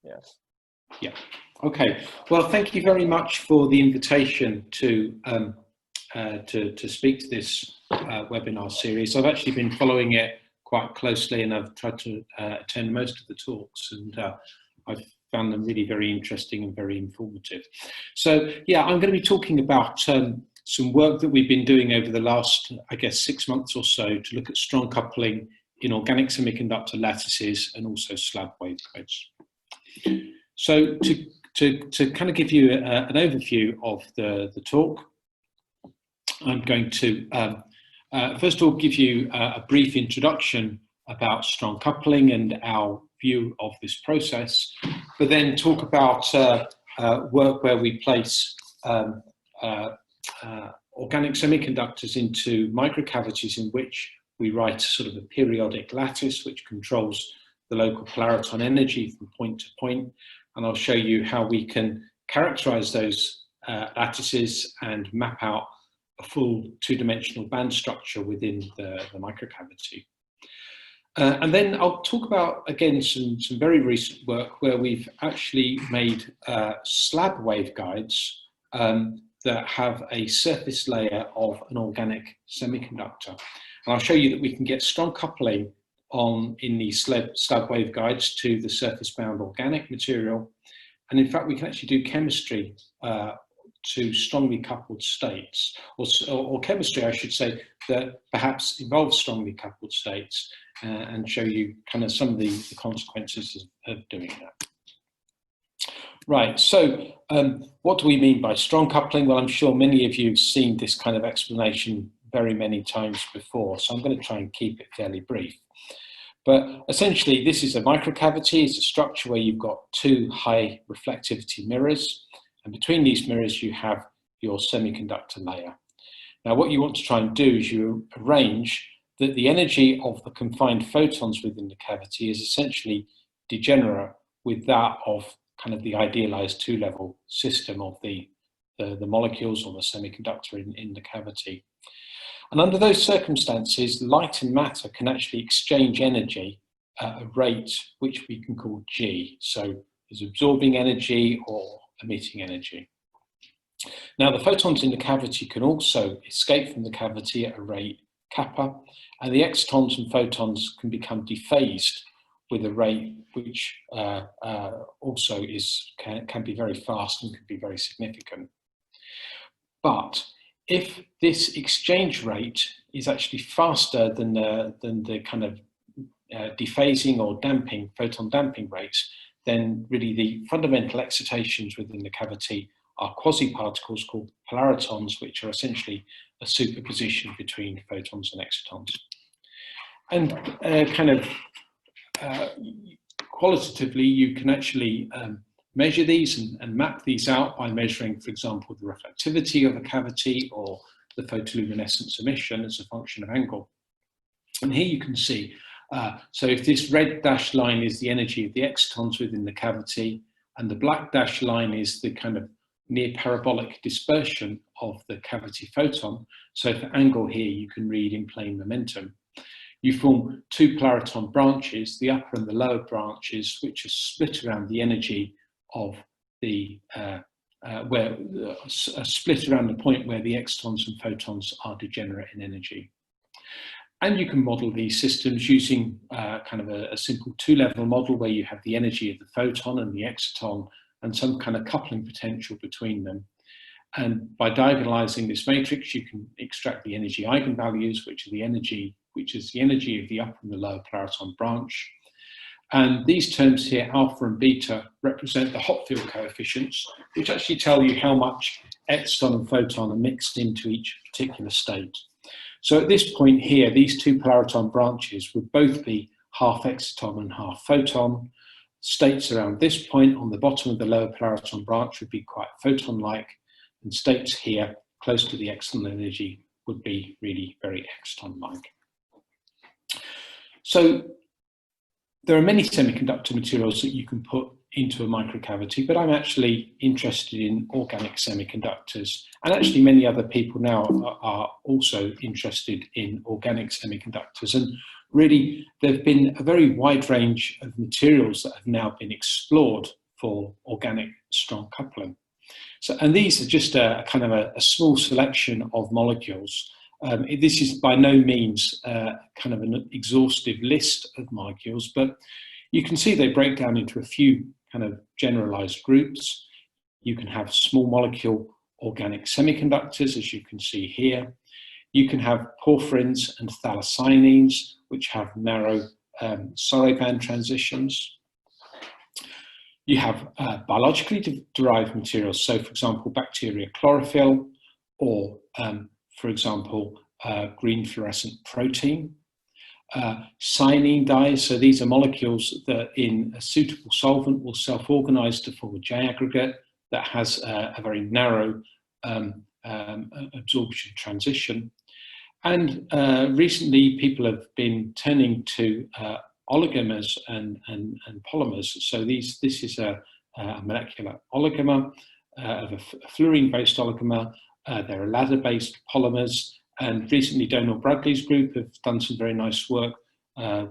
Yes. Yeah. Okay. Well, thank you very much for the invitation to speak to this webinar series. I've actually been following it quite closely, and I've tried to attend most of the talks, and I've found them really very interesting and very informative. So yeah, I'm going to be talking about some work that we've been doing over the last, I guess, 6 months or so to look at strong coupling in organic semiconductor lattices and also slab waveguides. So to kind of give you an overview of the talk, I'm going to first of all give you a brief introduction about strong coupling and our view of this process, but then talk about work where we place organic semiconductors into microcavities in which we write sort of a periodic lattice which controls the local polariton energy from point to point. And I'll show you how we can characterize those lattices and map out a full two-dimensional band structure within the microcavity. And then I'll talk about, again, some very recent work where we've actually made slab waveguides that have a surface layer of an organic semiconductor. And I'll show you that we can get strong coupling in these slab waveguides to the surface-bound organic material. And in fact, we can actually do chemistry to strongly coupled states, or chemistry, I should say, that perhaps involves strongly coupled states, and show you kind of some of the consequences of doing that. Right, so what do we mean by strong coupling? Well, I'm sure many of you have seen this kind of explanation very many times before, so I'm going to try and keep it fairly brief. But essentially, this is a microcavity. It's a structure where you've got two high reflectivity mirrors, and between these mirrors you have your semiconductor layer. Now, what you want to try and do is you arrange that the energy of the confined photons within the cavity is essentially degenerate with that of kind of the idealized two-level system of the molecules or the semiconductor in the cavity. And under those circumstances, light and matter can actually exchange energy at a rate which we can call G. So there's absorbing energy or emitting energy. Now, the photons in the cavity can also escape from the cavity at a rate kappa, and the excitons and photons can become dephased with a rate which also can be very fast and can be very significant. But if this exchange rate is actually faster than the kind of dephasing or damping, photon damping rates, then really the fundamental excitations within the cavity are quasi-particles called polaritons, which are essentially a superposition between photons and excitons. And qualitatively, you can actually measure these and map these out by measuring, for example, the reflectivity of a cavity or the photoluminescence emission as a function of angle. And here you can see, so if this red dashed line is the energy of the excitons within the cavity, and the black dashed line is the kind of near parabolic dispersion of the cavity photon. So for angle here, you can read in plane momentum. You form two polariton branches, the upper and the lower branches, which are split around the energy of the, split around the point where the excitons and photons are degenerate in energy. And you can model these systems using kind of a simple two-level model where you have the energy of the photon and the exciton and some kind of coupling potential between them. And by diagonalizing this matrix, you can extract the energy eigenvalues, which is the energy of the upper and the lower polariton branch. And these terms here, alpha and beta, represent the Hopfield coefficients, which actually tell you how much exciton and photon are mixed into each particular state. So at this point here, these two polariton branches would both be half exciton and half photon. States around this point on the bottom of the lower polariton branch would be quite photon-like, and states here close to the exciton energy would be really very exciton-like. So there are many semiconductor materials that you can put into a microcavity, but I'm actually interested in organic semiconductors, and actually many other people now are also interested in organic semiconductors. And really there have been a very wide range of materials that have now been explored for organic strong coupling. So, and these are just a kind of a small selection of molecules. This is by no means kind of an exhaustive list of molecules, but you can see they break down into a few kind of generalized groups. You can have small molecule organic semiconductors, as you can see here. You can have porphyrins and phthalocyanines, which have narrow Soré band transitions. You have biologically derived materials, so for example, bacteria chlorophyll, or for example, green fluorescent protein. Cyanine dyes, so these are molecules that in a suitable solvent will self-organize to form a J aggregate that has a very narrow absorption transition. And recently people have been turning to oligomers and polymers. So this is a molecular oligomer of a fluorine-based oligomer. There are ladder-based polymers, and recently Donald Bradley's group have done some very nice work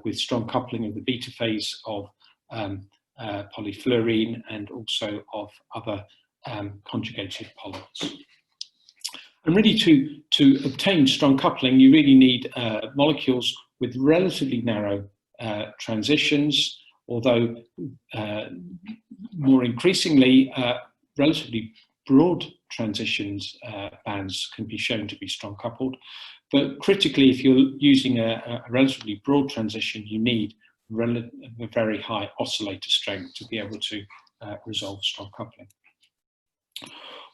with strong coupling of the beta phase of polyfluorine and also of other conjugated polymers. And really to obtain strong coupling, you really need molecules with relatively narrow transitions, although more increasingly relatively broad transitions bands can be shown to be strong coupled. But critically, if you're using a relatively broad transition, you need a very high oscillator strength to be able to resolve strong coupling.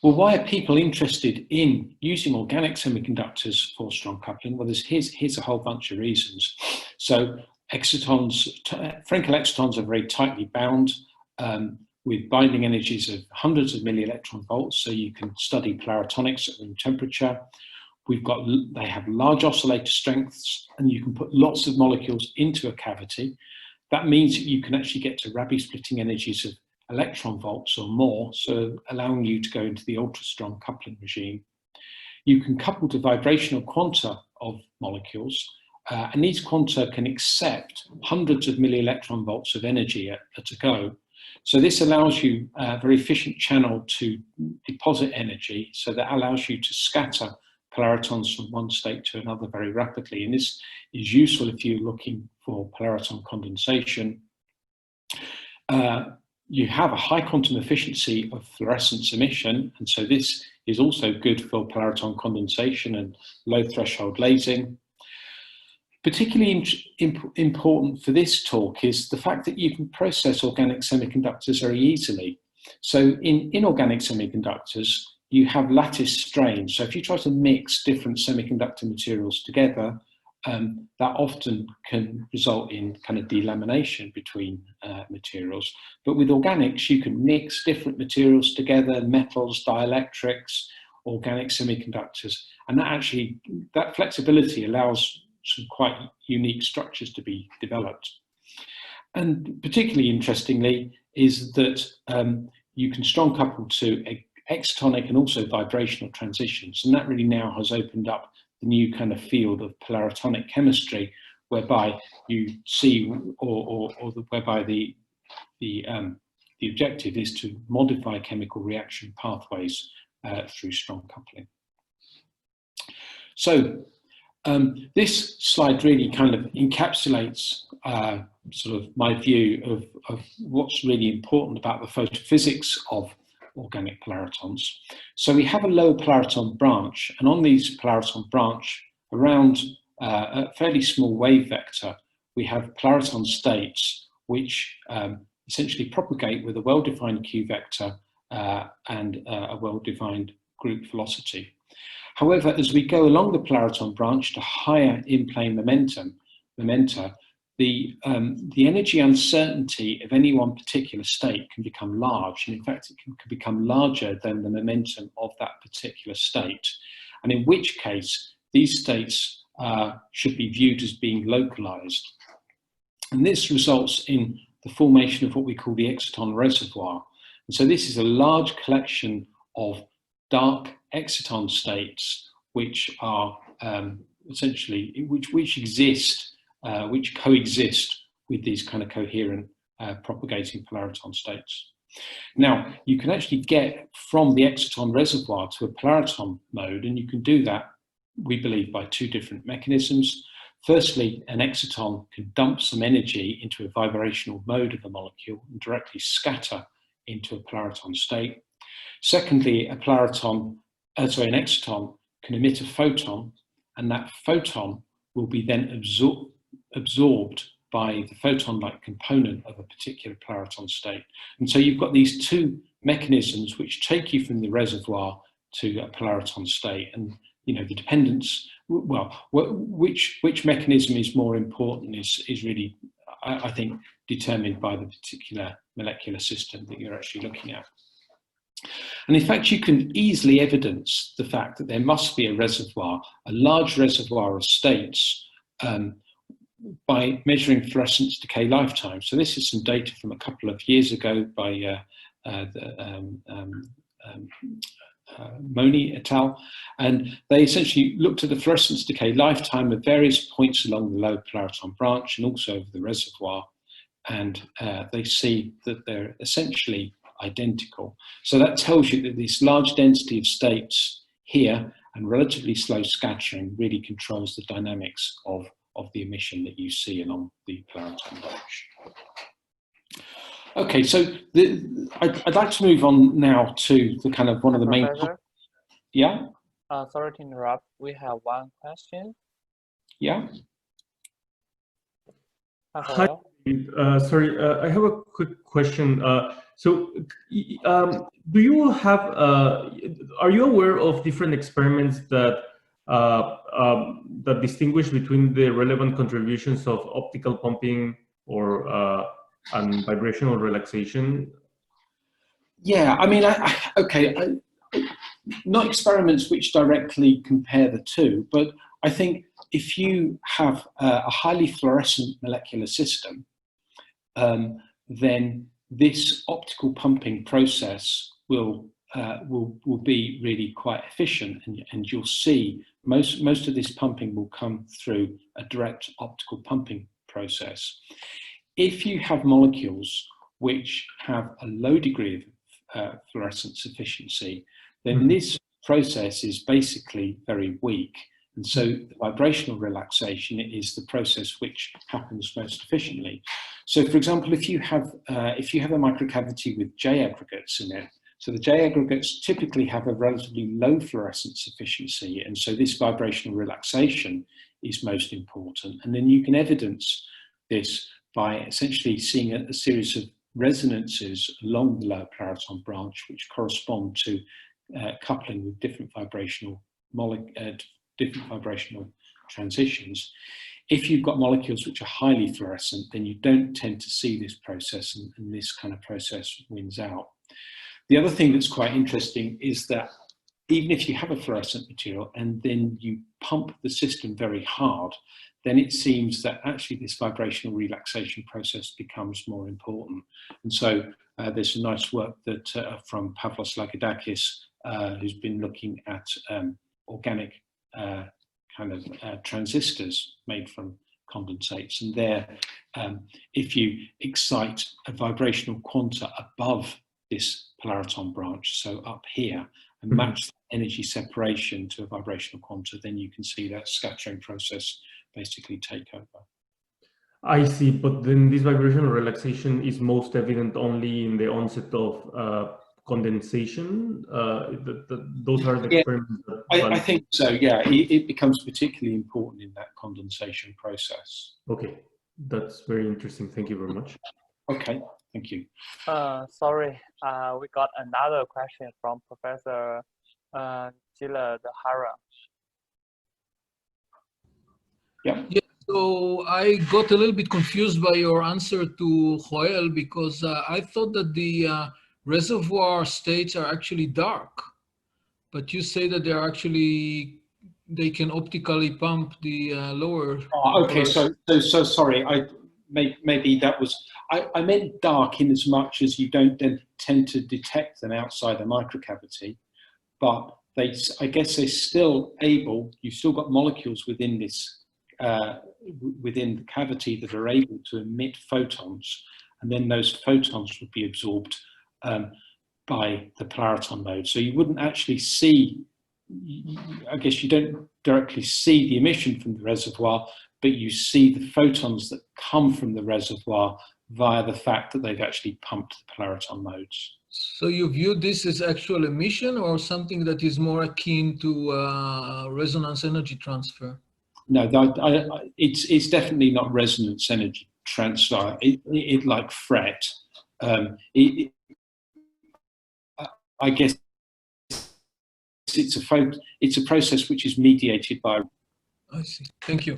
Well, why are people interested in using organic semiconductors for strong coupling? Well, here's a whole bunch of reasons. So excitons, Frenkel excitons are very tightly bound with binding energies of hundreds of millielectron volts, so you can study polaritonics at room temperature. They have large oscillator strengths, and you can put lots of molecules into a cavity. That means that you can actually get to Rabi splitting energies of electron volts or more, so allowing you to go into the ultra strong coupling regime. You can couple to vibrational quanta of molecules, and these quanta can accept hundreds of millielectron volts of energy at a go. So this allows you a very efficient channel to deposit energy, so that allows you to scatter polaritons from one state to another very rapidly. And this is useful if you're looking for polariton condensation. You have a high quantum efficiency of fluorescence emission, and so this is also good for polariton condensation and low threshold lasing. Particularly important for this talk is the fact that you can process organic semiconductors very easily. So in inorganic semiconductors, you have lattice strains. So if you try to mix different semiconductor materials together, that often can result in kind of delamination between materials. But with organics, you can mix different materials together, metals, dielectrics, organic semiconductors, and that flexibility allows some quite unique structures to be developed. And particularly interestingly is that you can strong couple to excitonic and also vibrational transitions, and that really now has opened up the new kind of field of polaritonic chemistry, whereby you see, whereby the objective is to modify chemical reaction pathways through strong coupling. So this slide really kind of encapsulates sort of my view of what's really important about the photophysics of organic polaritons. So we have a low polariton branch, and on these polariton branch, around a fairly small wave vector, we have polariton states which essentially propagate with a well-defined Q vector and a well-defined group velocity. However, as we go along the polariton branch to higher in-plane momenta, the energy uncertainty of any one particular state can become large, and in fact it can become larger than the momentum of that particular state, and in which case these states should be viewed as being localized. And this results in the formation of what we call the exciton reservoir. And so this is a large collection of dark exciton states which are essentially, which exist which coexist with these kind of coherent propagating polariton states. Now, you can actually get from the exciton reservoir to a polariton mode, and you can do that, we believe, by two different mechanisms. Firstly, an exciton can dump some energy into a vibrational mode of the molecule and directly scatter into a polariton state. Secondly, an exciton can emit a photon, and that photon will be then absorbed by the photon-like component of a particular polariton state. And so you've got these two mechanisms which take you from the reservoir to a polariton state. And the dependence, well, which mechanism is more important is really, I think, determined by the particular molecular system that you're actually looking at. And in fact, you can easily evidence the fact that there must be a reservoir, a large reservoir of states, by measuring fluorescence decay lifetime. So this is some data from a couple of years ago by Moni et al. And they essentially looked at the fluorescence decay lifetime of various points along the low polariton branch and also over the reservoir. And they see that they're essentially identical. So that tells you that this large density of states here and relatively slow scattering really controls the dynamics of the emission that you see along the polariton branch. Okay, so I'd like to move on now to the kind of one of the main... Yeah? Sorry to interrupt. We have one question. Yeah? Hi. Sorry, I have a quick question. Do you have, are you aware of different experiments that that distinguish between the relevant contributions of optical pumping or and vibrational relaxation? Yeah, I mean, not experiments which directly compare the two, but I think if you have a highly fluorescent molecular system, then this optical pumping process will be really quite efficient, and you'll see most of this pumping will come through a direct optical pumping process. If you have molecules which have a low degree of fluorescence efficiency, then this process is basically very weak. And so the vibrational relaxation is the process which happens most efficiently. So for example, if you have a microcavity with J aggregates in it, so the J aggregates typically have a relatively low fluorescence efficiency, and so this vibrational relaxation is most important. And then you can evidence this by essentially seeing a series of resonances along the lower polariton branch, which correspond to coupling with different vibrational transitions. If you've got molecules which are highly fluorescent, then you don't tend to see this process, and this kind of process wins out. The other thing that's quite interesting is that even if you have a fluorescent material and then you pump the system very hard, then it seems that actually this vibrational relaxation process becomes more important. And so there's some nice work that from Pavlos Lagoudakis, who's been looking at organic transistors made from condensates. And there, if you excite a vibrational quanta above this polariton branch, so up here, and match the energy separation to a vibrational quanta, then you can see that scattering process basically take over. I see, but then this vibrational relaxation is most evident only in the onset of condensation. Those are the experiments. I think so, yeah. It becomes particularly important in that condensation process. Okay, that's very interesting. Thank you very much. Okay, thank you. Sorry, we got another question from Professor Gila Dahara. Yeah. So I got a little bit confused by your answer to Joel, because I thought that the reservoir states are actually dark, but you say that they're actually, they can optically pump the lower. Oh, okay, so sorry, maybe that was, I meant dark in as much as you don't then tend to detect them outside a microcavity, but I guess they're still able, you've still got molecules within this within the cavity that are able to emit photons, and then those photons would be absorbed by the Polariton mode. So you wouldn't actually see, I guess you don't directly see the emission from the reservoir, but you see the photons that come from the reservoir via the fact that they've actually pumped the Polariton modes. So you view this as actual emission or something that is more akin to resonance energy transfer? No, it's definitely not resonance energy transfer. It like FRET. I guess it's a process which is mediated by. I see. Thank you.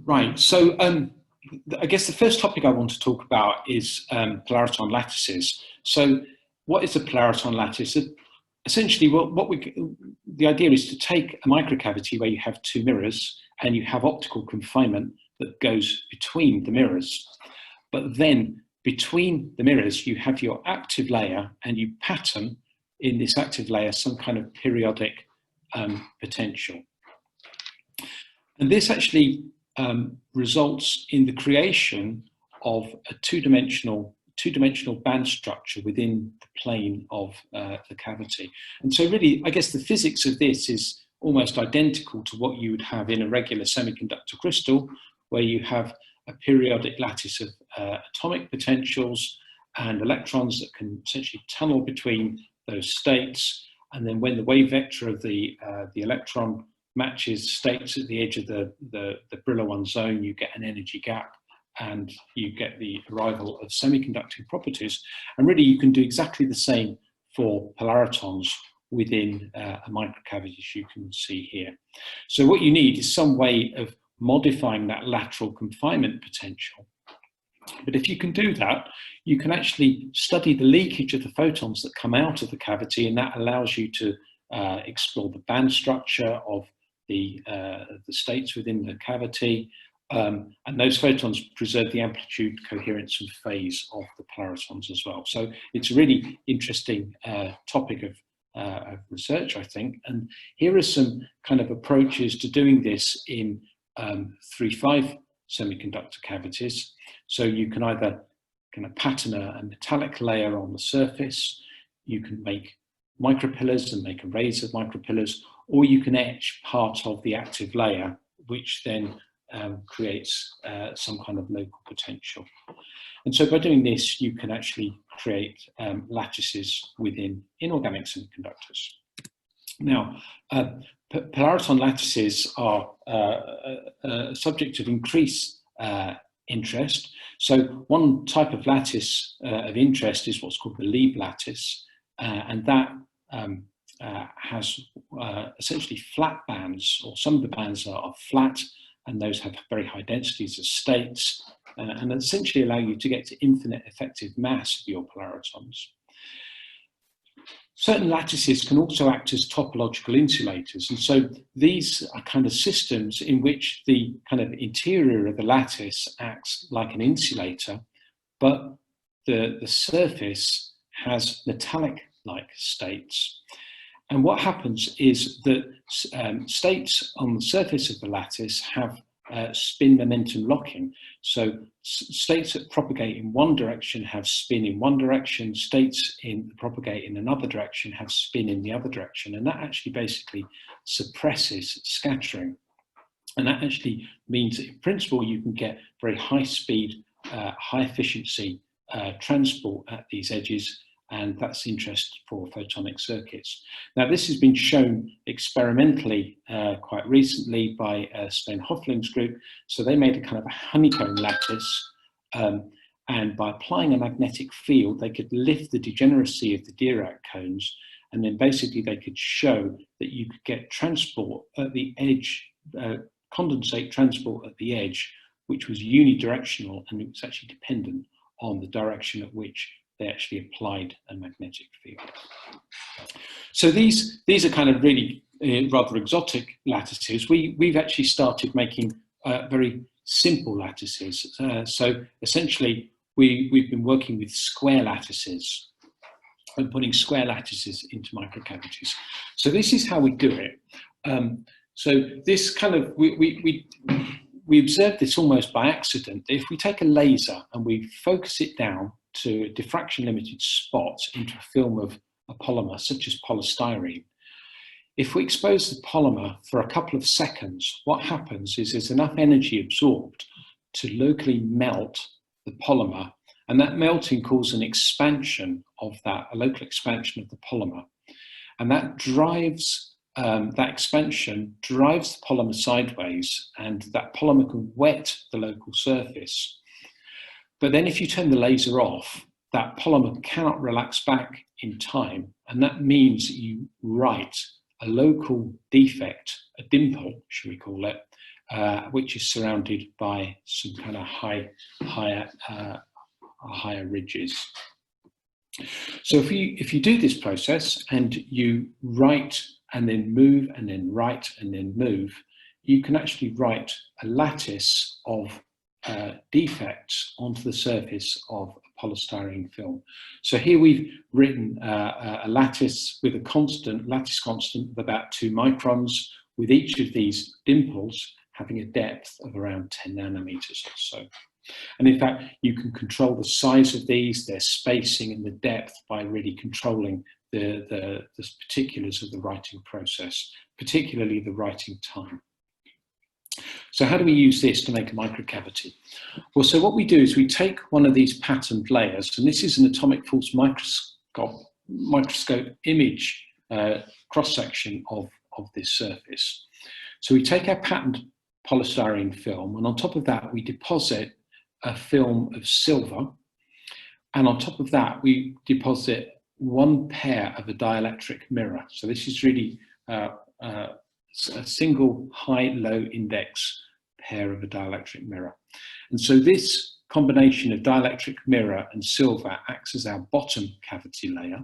Right. So I guess the first topic I want to talk about is Polariton lattices. So what is a Polariton lattice? Essentially, the idea is to take a microcavity where you have two mirrors and you have optical confinement that goes between the mirrors. But then between the mirrors, you have your active layer, and you pattern in this active layer some kind of periodic potential. And this actually results in the creation of a two-dimensional band structure within the plane of the cavity. And so really, I guess the physics of this is almost identical to what you would have in a regular semiconductor crystal, where you have a periodic lattice of atomic potentials and electrons that can essentially tunnel between those states. And then when the wave vector of the electron matches states at the edge of the Brillouin zone, you get an energy gap and you get the arrival of semiconducting properties. And really, you can do exactly the same for polaritons within a microcavity, as you can see here. So what you need is some way of modifying that lateral confinement potential. But if you can do that, you can actually study the leakage of the photons that come out of the cavity, and that allows you to explore the band structure of the states within the cavity, and those photons preserve the amplitude, coherence, and phase of the polaritons as well. So it's a really interesting topic of research, I think. And here are some kind of approaches to doing this in 3-5 semiconductor cavities. So you can either kind of pattern a metallic layer on the surface, you can make micropillars and make arrays of micropillars, or you can etch part of the active layer, which then creates some kind of local potential. And so by doing this, you can actually create lattices within inorganic semiconductors. Now, Polariton lattices are a subject of increased interest. So one type of lattice of interest is what's called the Lieb lattice, and that has essentially flat bands, or some of the bands are flat, and those have very high densities of states, and essentially allow you to get to infinite effective mass of your polaritons. Certain lattices can also act as topological insulators, and so these are kind of systems in which the kind of interior of the lattice acts like an insulator, but the surface has metallic-like states. And what happens is that states on the surface of the lattice have spin momentum locking. So states that propagate in one direction have spin in one direction, states that propagate in another direction have spin in the other direction. And that actually basically suppresses scattering. And that actually means that in principle, you can get very high speed, high efficiency transport at these edges. And that's interest for photonic circuits. Now, this has been shown experimentally quite recently by Sven Hoffling's group. So they made a kind of a honeycomb lattice, and by applying a magnetic field, they could lift the degeneracy of the Dirac cones, and then basically they could show that you could get transport at the edge, condensate transport at the edge, which was unidirectional, and it was actually dependent on the direction at which they actually applied a magnetic field. So these are kind of really rather exotic lattices. We've actually started making very simple lattices. So essentially, we've been working with square lattices and putting square lattices into microcavities. So this is how we do it. So this kind of, we observed this almost by accident. If we take a laser and we focus it down to a diffraction limited spot into a film of a polymer such as polystyrene, if we expose the polymer for a couple of seconds, what happens is there's enough energy absorbed to locally melt the polymer, and that melting causes an expansion of that, a local expansion of the polymer, and that drives that expansion drives the polymer sideways, and that polymer can wet the local surface. But then if you turn the laser off, that polymer cannot relax back in time, and that means that you write a local defect, a dimple, should we call it, which is surrounded by some kind of higher ridges. So if you do this process and you write and then move and then write and then move, you can actually write a lattice of defects onto the surface of a polystyrene film. So here we've written a lattice with a lattice constant of about 2 microns, with each of these dimples having a depth of around 10 nanometers or so. And in fact, you can control the size of these, their spacing and the depth by really controlling the particulars of the writing process, particularly the writing time. So how do we use this to make a microcavity? Well, so what we do is we take one of these patterned layers, and this is an atomic force microscope image cross-section of this surface. So we take our patterned polystyrene film, and on top of that we deposit a film of silver, and on top of that we deposit one pair of a dielectric mirror. So this is really a single high-low index pair of a dielectric mirror. And so this combination of dielectric mirror and silver acts as our bottom cavity layer,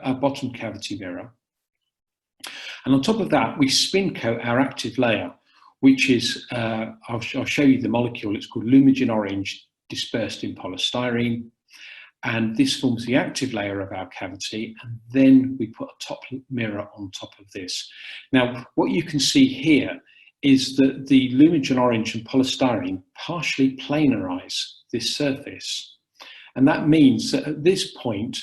our bottom cavity mirror. And on top of that, we spin coat our active layer, which is, I'll show you the molecule, it's called Lumogen Orange dispersed in polystyrene. And this forms the active layer of our cavity, and then we put a top mirror on top of this. Now, what you can see here is that the Lumogen Orange and polystyrene partially planarize this surface. And that means that at this point,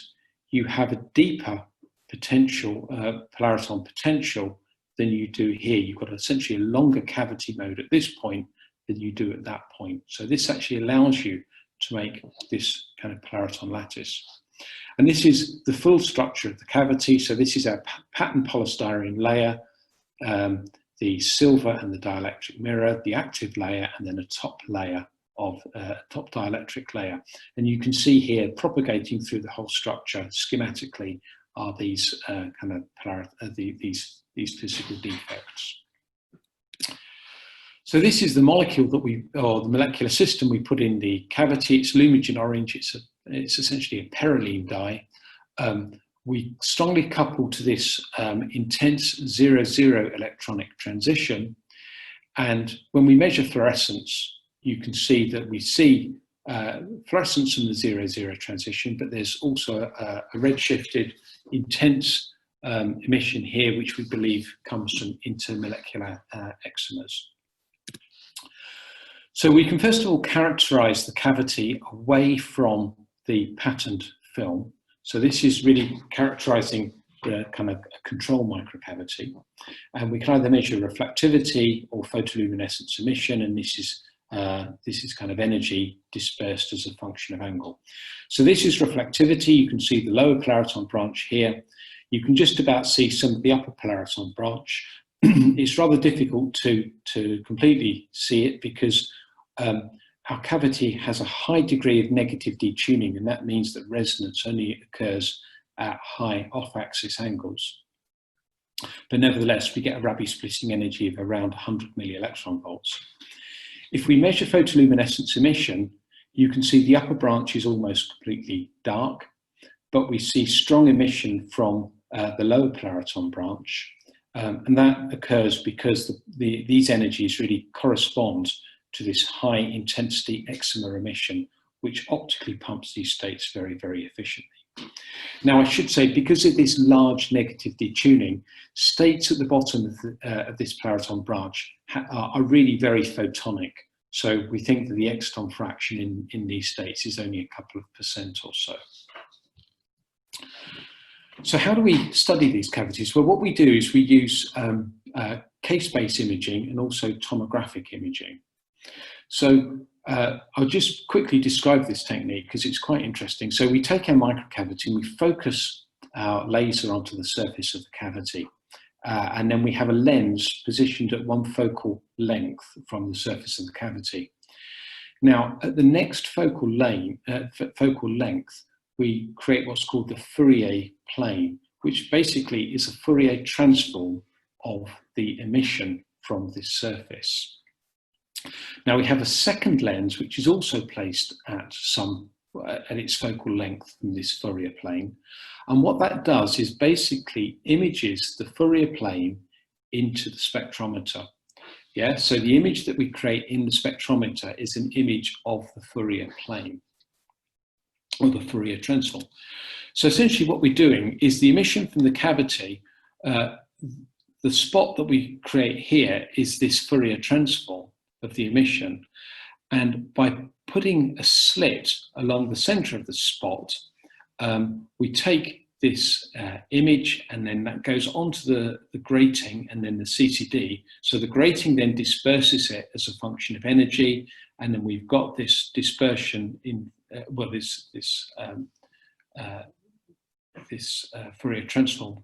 you have a deeper potential, Polariton potential than you do here. You've got essentially a longer cavity mode at this point than you do at that point. So this actually allows you to make this kind of Polariton lattice. And this is the full structure of the cavity. So this is our patterned polystyrene layer, the silver and the dielectric mirror, the active layer, and then a top layer of top dielectric layer. And you can see here propagating through the whole structure schematically are these these physical defects. So this is the molecule that or the molecular system we put in the cavity. It's Lumogen Orange. It's essentially a perylene dye. We strongly couple to this intense 0-0 electronic transition. And when we measure fluorescence, you can see that we see fluorescence from the 0-0 transition, but there's also a redshifted intense emission here, which we believe comes from intermolecular excitons. So we can first of all characterize the cavity away from the patterned film. So this is really characterizing the kind of control microcavity. And we can either measure reflectivity or photoluminescence emission, and this is kind of energy dispersed as a function of angle. So this is reflectivity. You can see the lower Polariton branch here. You can just about see some of the upper Polariton branch. It's rather difficult to completely see it because our cavity has a high degree of negative detuning, and that means that resonance only occurs at high off-axis angles. But nevertheless, we get a Rabi splitting energy of around 100 millielectron volts. If we measure photoluminescence emission, you can see the upper branch is almost completely dark, but we see strong emission from the lower Polariton branch. And that occurs because these energies really correspond to this high intensity excimer emission, which optically pumps these states very, very efficiently. Now, I should say, because of this large negative detuning, states at the bottom of this Polariton branch are really very photonic. So we think that the exciton fraction in these states is only a couple of % or so. So how do we study these cavities? Well, what we do is we use K-space imaging and also tomographic imaging. So I'll just quickly describe this technique because it's quite interesting. So we take our microcavity and we focus our laser onto the surface of the cavity. And then we have a lens positioned at one focal length from the surface of the cavity. Now, at the next focal length, we create what's called the Fourier plane, which basically is a Fourier transform of the emission from this surface. Now we have a second lens, which is also placed at its focal length from this Fourier plane. And what that does is basically images the Fourier plane into the spectrometer. Yeah, so the image that we create in the spectrometer is an image of the Fourier plane, or the Fourier transform. So essentially what we're doing is the emission from the cavity, the spot that we create here is this Fourier transform of the emission. And by putting a slit along the center of the spot, we take this image and then that goes onto the grating and then the CCD. So the grating then disperses it as a function of energy, and then we've got this dispersion in, this Fourier transform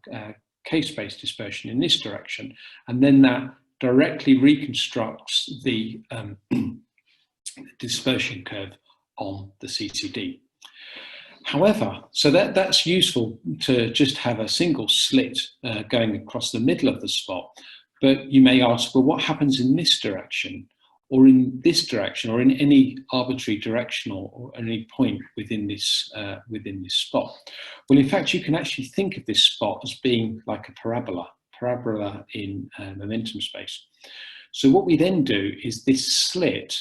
K-space dispersion in this direction, and then that directly reconstructs the dispersion curve on the CCD. However, so that's useful to just have a single slit going across the middle of the spot, but you may ask, well, what happens in this direction, or in this direction, or in any arbitrary directional or any point within this spot? Well, in fact, you can actually think of this spot as being like a parabola in momentum space. So what we then do is this slit,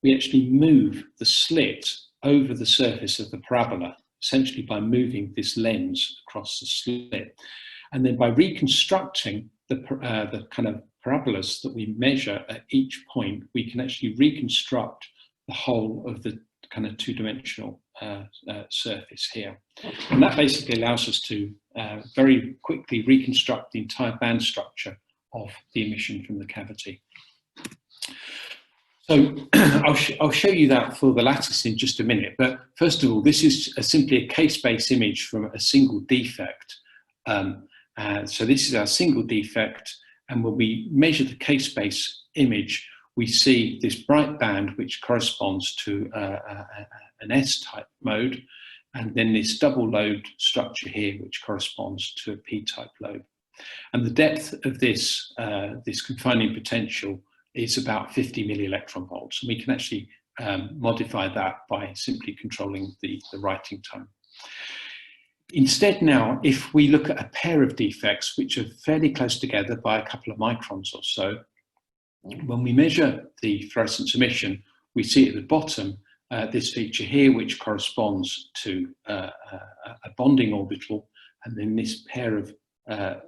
we actually move the slit over the surface of the parabola, essentially by moving this lens across the slit. And then by reconstructing the kind of parabolas that we measure at each point, we can actually reconstruct the whole of the kind of two-dimensional surface here. And that basically allows us to very quickly reconstruct the entire band structure of the emission from the cavity. So I'll show you that for the lattice in just a minute, but first of all, this is simply a K-space image from a single defect. So this is our single defect, and when we measure the K-space image, we see this bright band which corresponds to an S-type mode, and then this double lobe structure here which corresponds to a P-type lobe. And the depth of this, this confining potential is about 50 millielectron volts, and we can actually modify that by simply controlling the writing time. Instead now, if we look at a pair of defects which are fairly close together by a couple of microns or so, when we measure the fluorescence emission, we see at the bottom this feature here which corresponds to a bonding orbital, and then this pair of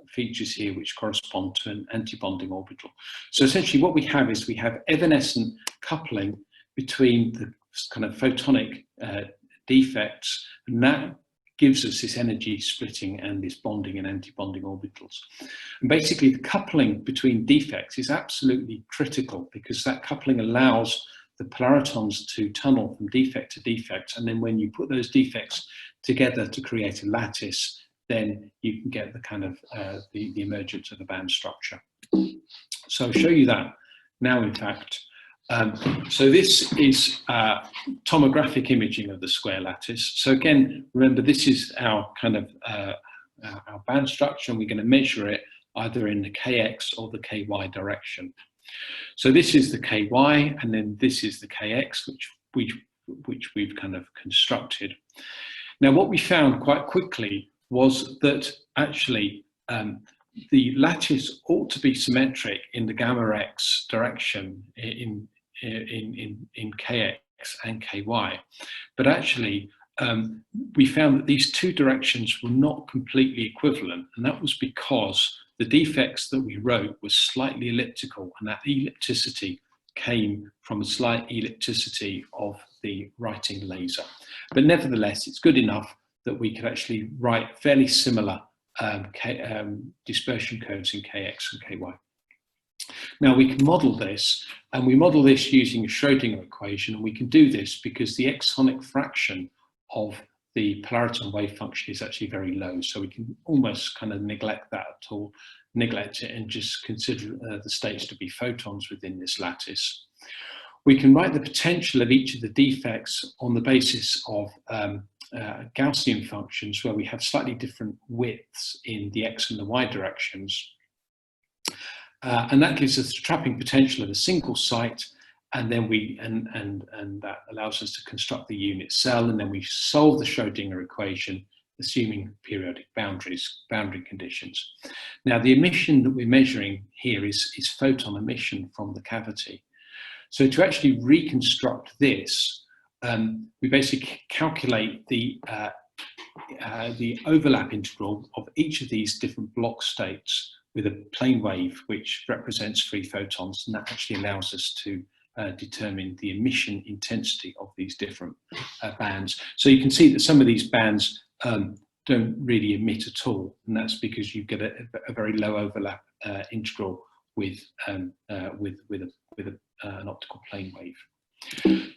features here which correspond to an anti-bonding orbital. So essentially what we have is we have evanescent coupling between the kind of photonic defects, and that gives us this energy splitting and this bonding and anti-bonding orbitals. And basically the coupling between defects is absolutely critical, because that coupling allows the polaritons to tunnel from defect to defect, and then when you put those defects together to create a lattice, then you can get the kind of the emergence of a band structure. So I'll show you that now, in fact. So this is tomographic imaging of the square lattice. So again, remember, this is our kind of our band structure, and we're going to measure it either in the KX or the KY direction. So this is the KY, and then this is the KX, which we've kind of constructed. Now, what we found quite quickly was that actually the lattice ought to be symmetric in the gamma X direction in KX and KY, but actually we found that these two directions were not completely equivalent, and that was because the defects that we wrote were slightly elliptical, and that ellipticity came from a slight ellipticity of the writing laser. But nevertheless, it's good enough that we could actually write fairly similar dispersion codes in Kx and Ky. Now we can model this, and we model this using a Schrodinger equation, and we can do this because the exonic fraction of the Polariton wave function is actually very low, so we can almost kind of neglect it and just consider the states to be photons within this lattice. We can write the potential of each of the defects on the basis of Gaussian functions where we have slightly different widths in the x and the y directions. And that gives us the trapping potential of a single site, and then and that allows us to construct the unit cell, and then we solve the Schrodinger equation assuming periodic boundary conditions. Now the emission that we're measuring here is photon emission from the cavity. So to actually reconstruct this, we basically calculate the overlap integral of each of these different block states with a plane wave which represents free photons, and that actually allows us to determine the emission intensity of these different bands. So you can see that some of these bands don't really emit at all, and that's because you get a very low overlap integral with an optical plane wave.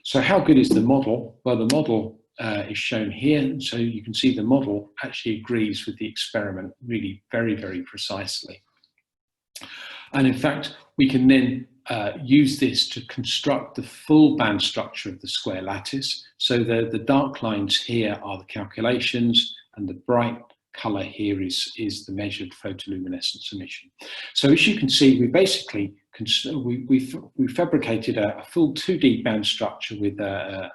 So how good is the model? Well, the model is shown here, so you can see the model actually agrees with the experiment really very, very precisely. And in fact, we can then use this to construct the full band structure of the square lattice. So the dark lines here are the calculations, and the bright color here is the measured photoluminescence emission. So as you can see, we basically we fabricated a full 2D band structure with an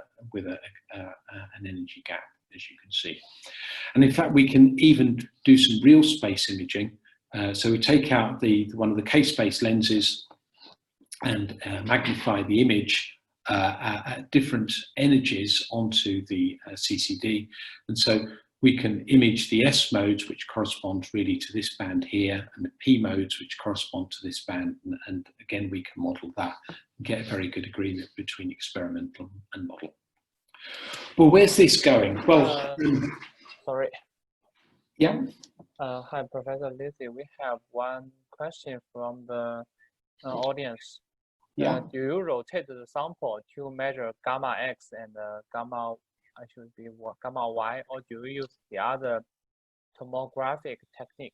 energy gap, as you can see. And in fact, we can even do some real space imaging. So we take out one of the K-space lenses and magnify the image at different energies onto the CCD. And so we can image the S modes, which correspond really to this band here, and the P modes, which correspond to this band. And again, we can model that and get a very good agreement between experimental and model. Well, where's this going? Well, sorry. Yeah. Hi, Professor Lidzey. We have one question from the audience. Yeah. Do you rotate the sample to measure gamma X and gamma Y, or do you use the other tomographic technique?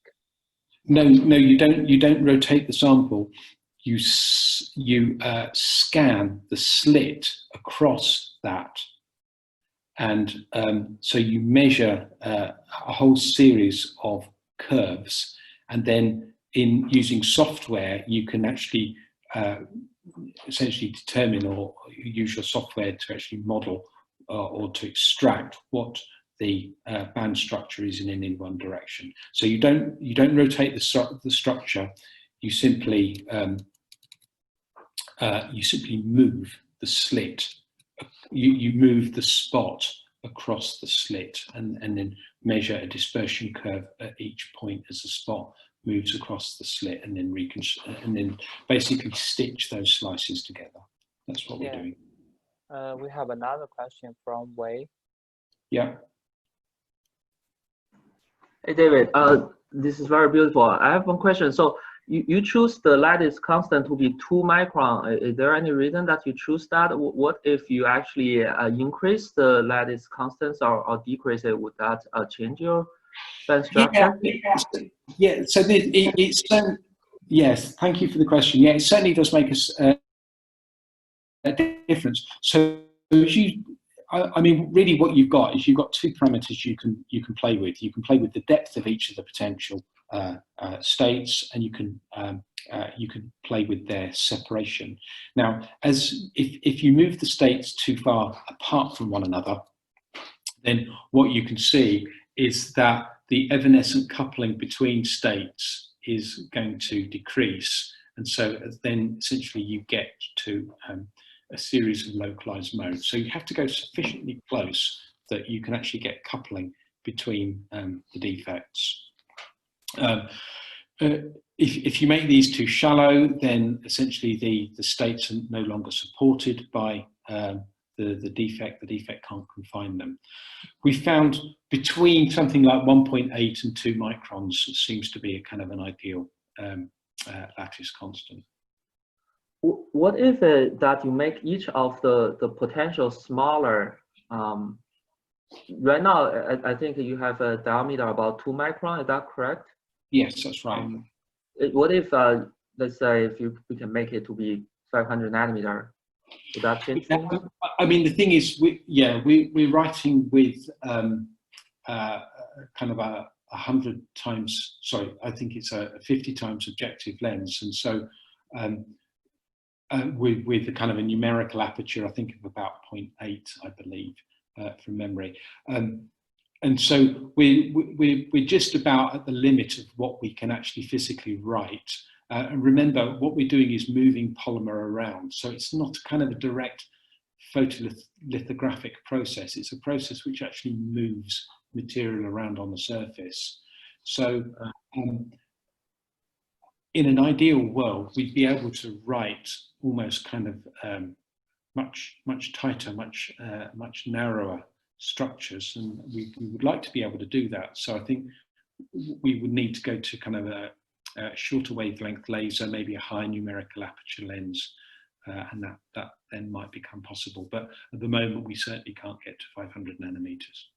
No, you don't. You don't rotate the sample. You scan the slit across that, and so you measure a whole series of curves, and then in using software, you can actually essentially determine or use your software to actually model or to extract what the band structure is in any one direction. So you don't rotate the structure. You simply move the slit. You move the spot across the slit, and then measure a dispersion curve at each point as the spot moves across the slit, and then basically stitch those slices together. That's what we're doing. We have another question from Wei. Yeah. Hey, David, this is very beautiful. I have one question. So you choose the lattice constant to be 2 micron. Is there any reason that you choose that? What if you actually increase the lattice constants or decrease it? Would that change your band structure? Yeah. So it's yes. Thank you for the question. Yeah, it certainly does make us a difference. So I mean, really, what you've got is you've got 2 parameters you can play with. You can play with the depth of each of the potential states, and you can play with their separation. Now, if you move the states too far apart from one another, then what you can see is that the evanescent coupling between states is going to decrease, and so then essentially you get to a series of localized modes. So you have to go sufficiently close that you can actually get coupling between the defects. If you make these too shallow, then essentially the states are no longer supported by the defect. The defect can't confine them. We found between something like 1.8 and 2 microns seems to be a kind of an ideal lattice constant. What if that you make each of the potential smaller? Right now, I think you have a diameter about 2 micron. Is that correct? Yes, that's right. What if, let's say, if we can make it to be 500 nanometer? Would that change things? I mean, the thing is, we're writing with kind of a 100 times, sorry, I think it's a 50 times objective lens. And so with the kind of a numerical aperture, I think of about 0.8, I believe, from memory. And so we're just about at the limit of what we can actually physically write. And remember, what we're doing is moving polymer around. So it's not kind of a direct photolithographic process. It's a process which actually moves material around on the surface. So in an ideal world, we'd be able to write almost kind of much tighter, much narrower structures, and we would like to be able to do that. So I think we would need to go to kind of a shorter wavelength laser, maybe a high numerical aperture lens, and that then might become possible. But at the moment, we certainly can't get to 500 nanometers.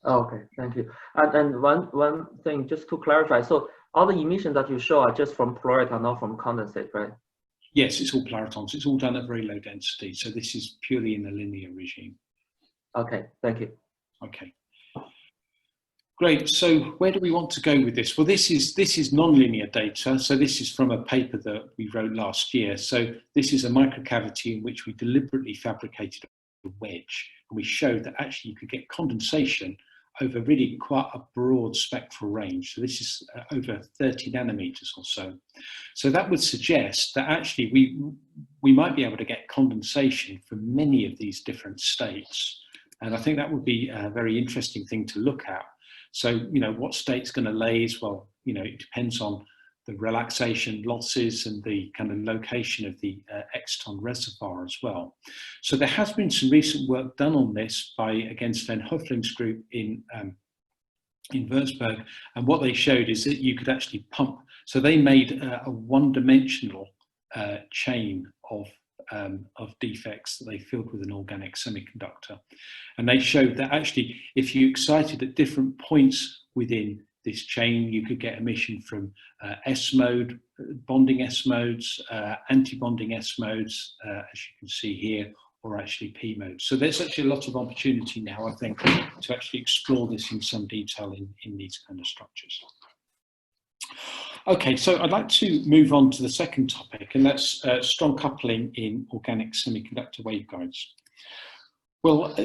Okay, thank you. And one thing, just to clarify, so all the emissions that you show are just from polariton, not from condensate, right? Yes, it's all polaritons. It's all done at very low density. So this is purely in a linear regime. Okay, thank you. Okay. Great. So where do we want to go with this? Well, this is non-linear data. So this is from a paper that we wrote last year. So this is a microcavity in which we deliberately fabricated a wedge, and we showed that actually you could get condensation over really quite a broad spectral range. So this is over 30 nanometers or so. So that would suggest that actually we might be able to get condensation from many of these different states. And I think that would be a very interesting thing to look at. So, you know, what state's going to laze? Well, you know, it depends on the relaxation losses and the kind of location of the exciton reservoir as well. So there has been some recent work done on this by, again, Sven Hoefling's group in Würzburg. And what they showed is that you could actually pump. So they made a one-dimensional chain of defects that they filled with an organic semiconductor. And they showed that actually, if you excited at different points within this chain, you could get emission from S mode, bonding S modes, anti-bonding S modes, as you can see here, or actually P mode. So there's actually a lot of opportunity now, I think, to actually explore this in some detail in these kind of structures. Okay, so I'd like to move on to the second topic, and that's strong coupling in organic semiconductor waveguides. Well,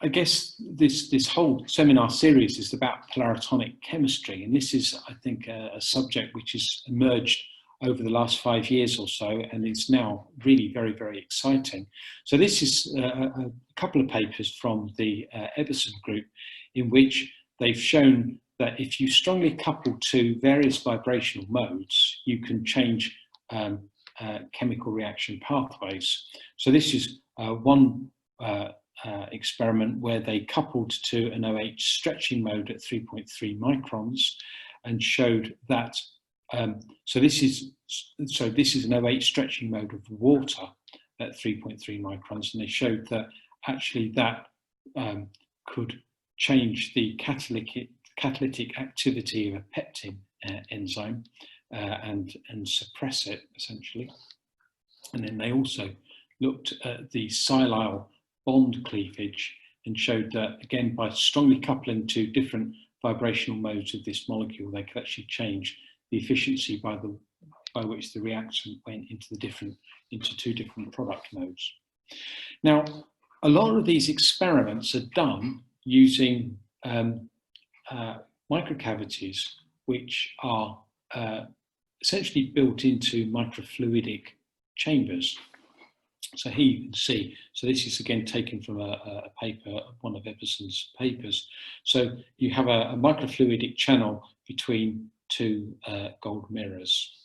I guess this whole seminar series is about polaritonic chemistry, and this is, I think, a subject which has emerged over the last 5 years or so, and it's now really very, very exciting. So this is a couple of papers from the Eberson group in which they've shown that if you strongly couple to various vibrational modes, you can change chemical reaction pathways. So this is one experiment where they coupled to an OH stretching mode at 3.3 microns and showed that so this is an OH stretching mode of water at 3.3 microns, and they showed that actually that could change the catalytic activity of a peptide enzyme and suppress it essentially. And then they also looked at the silyl bond cleavage and showed that, again, by strongly coupling to different vibrational modes of this molecule, they could actually change the efficiency by which the reactant went into two different product modes. Now, a lot of these experiments are done using microcavities, which are essentially built into microfluidic chambers. So here you can see, so this is again taken from a paper, one of Eberson's papers. So you have a microfluidic channel between two gold mirrors.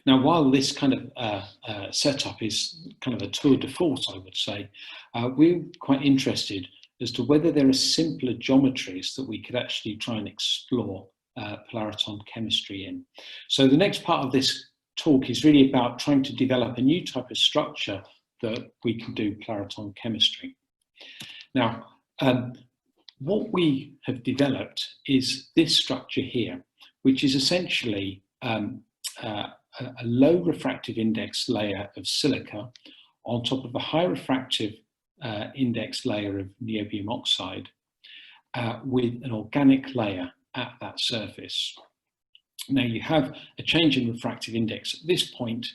Now, while this kind of setup is kind of a tour de force, I would say, we're quite interested as to whether there are simpler geometries that we could actually try and explore Polariton chemistry in. So the next part of this talk is really about trying to develop a new type of structure that we can do Polariton chemistry. Now, what we have developed is this structure here, which is essentially a low refractive index layer of silica on top of a high refractive index layer of niobium oxide with an organic layer at that surface. Now you have a change in refractive index at this point,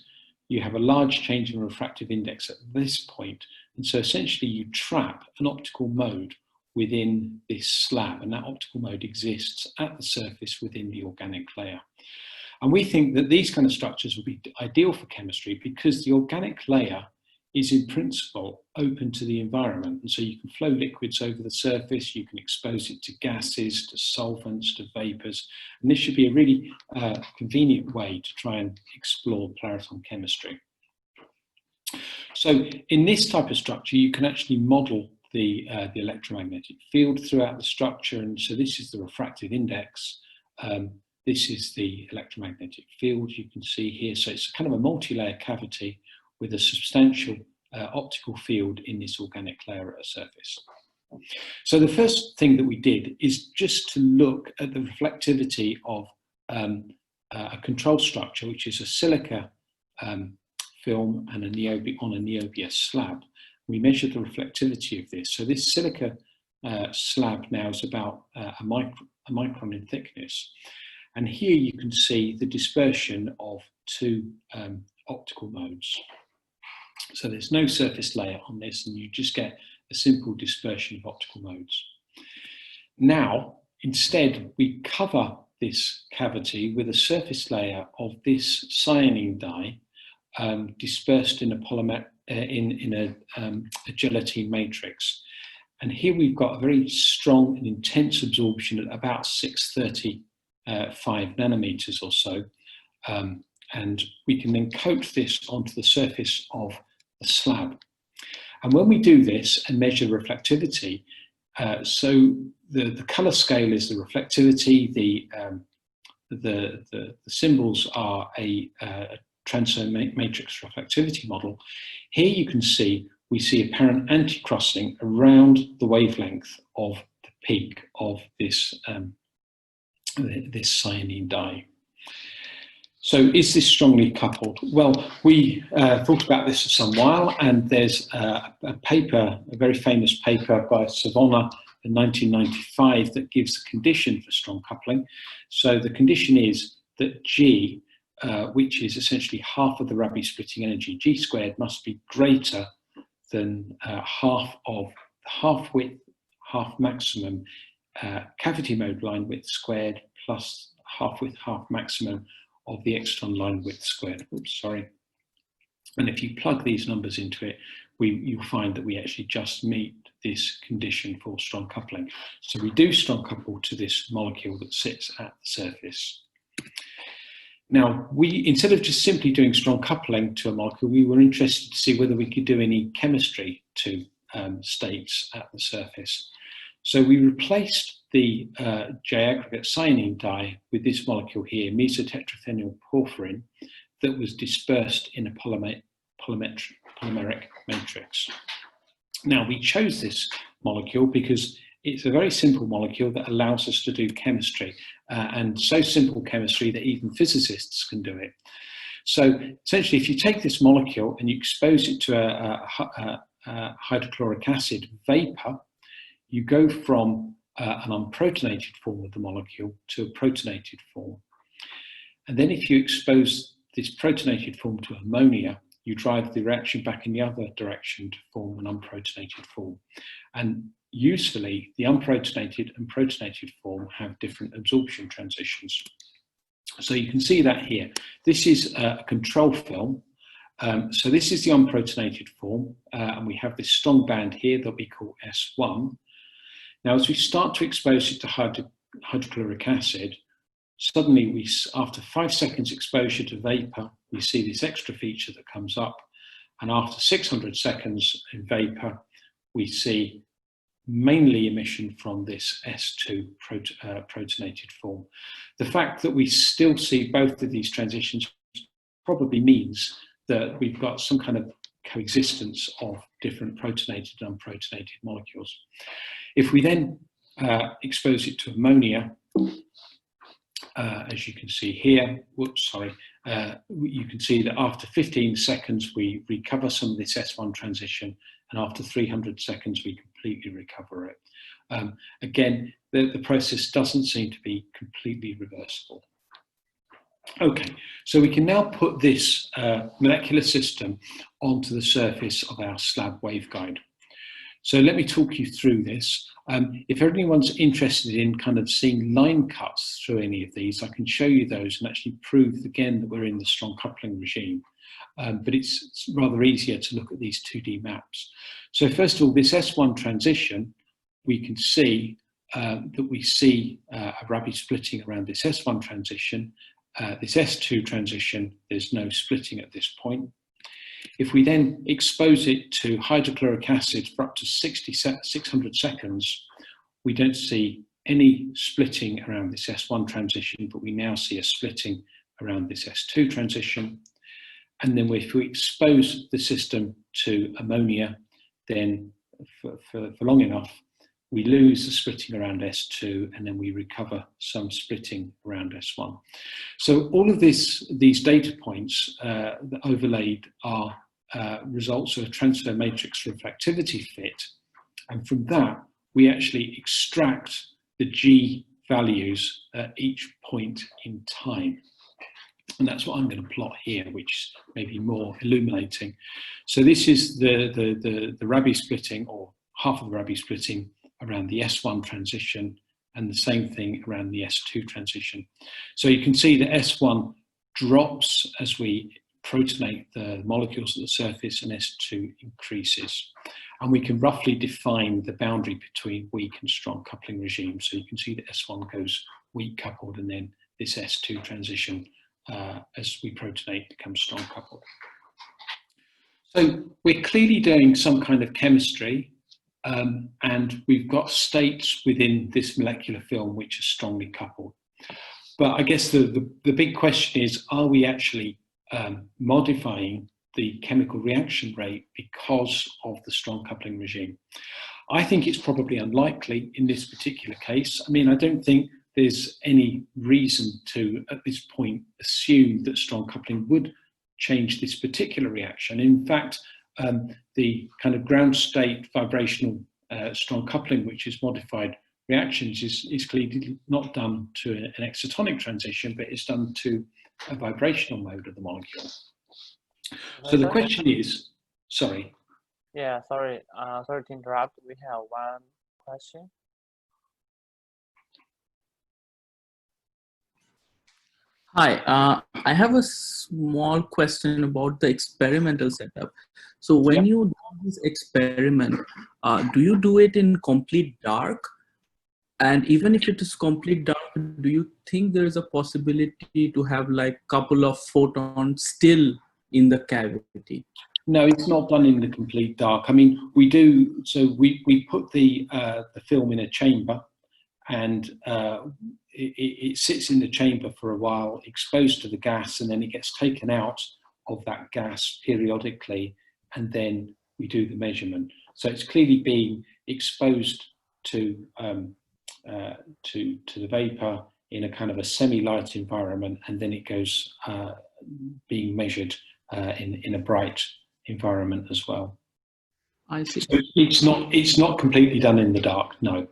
you have a large change in refractive index at this point, and so essentially you trap an optical mode within this slab, and that optical mode exists at the surface within the organic layer. And we think that these kind of structures would be ideal for chemistry because the organic layer is in principle open to the environment. And so you can flow liquids over the surface, you can expose it to gases, to solvents, to vapors. And this should be a really convenient way to try and explore Polariton chemistry. So in this type of structure, you can actually model the electromagnetic field throughout the structure. And so this is the refractive index. This is the electromagnetic field you can see here. So it's kind of a multi-layer cavity with a substantial optical field in this organic layer at a surface. So the first thing that we did is just to look at the reflectivity of a control structure, which is a silica film and on a niobium slab. We measured the reflectivity of this. So this silica slab now is about a micron in thickness. And here you can see the dispersion of two optical modes. So there's no surface layer on this, and you just get a simple dispersion of optical modes. Now, instead, we cover this cavity with a surface layer of this cyanine dye dispersed in a polymer a gelatine matrix. And here we've got a very strong and intense absorption at about 635 nanometers or so. And we can then coat this onto the surface of the slab. And when we do this and measure reflectivity, so the color scale is the reflectivity, the symbols are a transfer matrix reflectivity model. Here you can see, we see apparent anti-crossing around the wavelength of the peak of this, this cyanine dye. So is this strongly coupled? Well, we thought about this for some while, and there's a paper, a very famous paper by Savona in 1995 that gives the condition for strong coupling. So the condition is that G, which is essentially half of the Rabi splitting energy, G squared must be greater than half of the half width, half maximum cavity mode line width squared plus half width, half maximum of the exciton line width squared. Oops, sorry. And if you plug these numbers into it, you'll find that we actually just meet this condition for strong coupling. So we do strong couple to this molecule that sits at the surface. Now, instead of just simply doing strong coupling to a molecule, we were interested to see whether we could do any chemistry to states at the surface. So we replaced the J-aggregate cyanine dye with this molecule here, mesotetrophenyl porphyrin, that was dispersed in a polymeric matrix. Now, we chose this molecule because it's a very simple molecule that allows us to do chemistry, and so simple chemistry that even physicists can do it. So essentially, if you take this molecule and you expose it to a hydrochloric acid vapor, you go from an unprotonated form of the molecule to a protonated form. And then if you expose this protonated form to ammonia, you drive the reaction back in the other direction to form an unprotonated form. And usefully, the unprotonated and protonated form have different absorption transitions. So you can see that here. This is a control film, So this is the unprotonated form, and we have this strong band here that we call S1. Now, as we start to expose it to hydrochloric acid, suddenly after 5 seconds exposure to vapor, we see this extra feature that comes up. And after 600 seconds in vapor, we see mainly emission from this S2 protonated form. The fact that we still see both of these transitions probably means that we've got some kind of coexistence of different protonated and unprotonated molecules. If we then expose it to ammonia, as you can see here, you can see that after 15 seconds we recover some of this S1 transition, and after 300 seconds we completely recover it. Again, the process doesn't seem to be completely reversible. Okay, so we can now put this molecular system onto the surface of our slab waveguide. So let me talk you through this. If anyone's interested in kind of seeing line cuts through any of these, I can show you those and actually prove again that we're in the strong coupling regime. But it's rather easier to look at these 2D maps. So first of all, this S1 transition, we can see that we see a Rabi splitting around this S1 transition. This S2 transition, there's no splitting at this point. If we then expose it to hydrochloric acid for up to 600 seconds, we don't see any splitting around this S1 transition, but we now see a splitting around this S2 transition. And then if we expose the system to ammonia, then for long enough, we lose the splitting around S2, and then we recover some splitting around S1. So all of these data points that overlaid are results of a transfer matrix reflectivity fit. And from that, we actually extract the G values at each point in time. And that's what I'm going to plot here, which may be more illuminating. So this is the Rabi splitting, or half of the Rabi splitting, around the S1 transition, and the same thing around the S2 transition. So you can see that S1 drops as we protonate the molecules at the surface, and S2 increases. And we can roughly define the boundary between weak and strong coupling regimes. So you can see that S1 goes weak coupled, and then this S2 transition, as we protonate, becomes strong coupled. So we're clearly doing some kind of chemistry. And we've got states within this molecular film which are strongly coupled. But I guess the big question is, are we actually modifying the chemical reaction rate because of the strong coupling regime? I think it's probably unlikely in this particular case. I mean, I don't think there's any reason to, at this point, assume that strong coupling would change this particular reaction. In fact, the kind of ground state vibrational strong coupling, which is modified reactions, is clearly not done to an excitonic transition, but it's done to a vibrational mode of the molecule. So the question is, sorry. Yeah, sorry to interrupt. We have one question. Hi, I have a small question about the experimental setup. So when you do this experiment, do you do it in complete dark? And even if it is complete dark, do you think there is a possibility to have like a couple of photons still in the cavity? No, it's not done in the complete dark. I mean, we do, so we put the film in a chamber, and it sits in the chamber for a while, exposed to the gas, and then it gets taken out of that gas periodically, and then we do the measurement. So it's clearly being exposed to the vapor in a kind of a semi-light environment, and then it goes being measured in a bright environment as well. I see. So it's not completely done in the dark, no.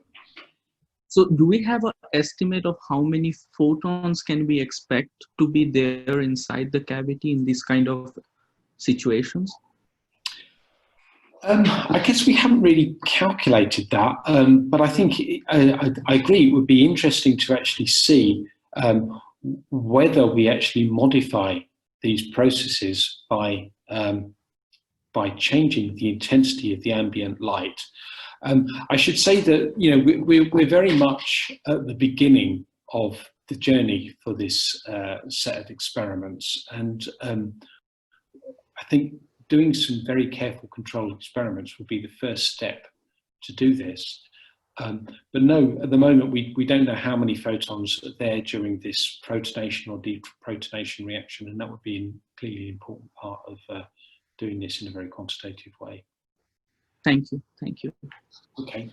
So do we have an estimate of how many photons can we expect to be there inside the cavity in these kind of situations? I guess we haven't really calculated that, but I think I agree it would be interesting to actually see whether we actually modify these processes by by changing the intensity of the ambient light. I should say that, you know, we're very much at the beginning of the journey for this set of experiments, and I think doing some very careful controlled experiments would be the first step to do this. But no, at the moment we don't know how many photons are there during this protonation or deprotonation reaction, and that would be a clearly important part of doing this in a very quantitative way. Thank you. Thank you. Okay.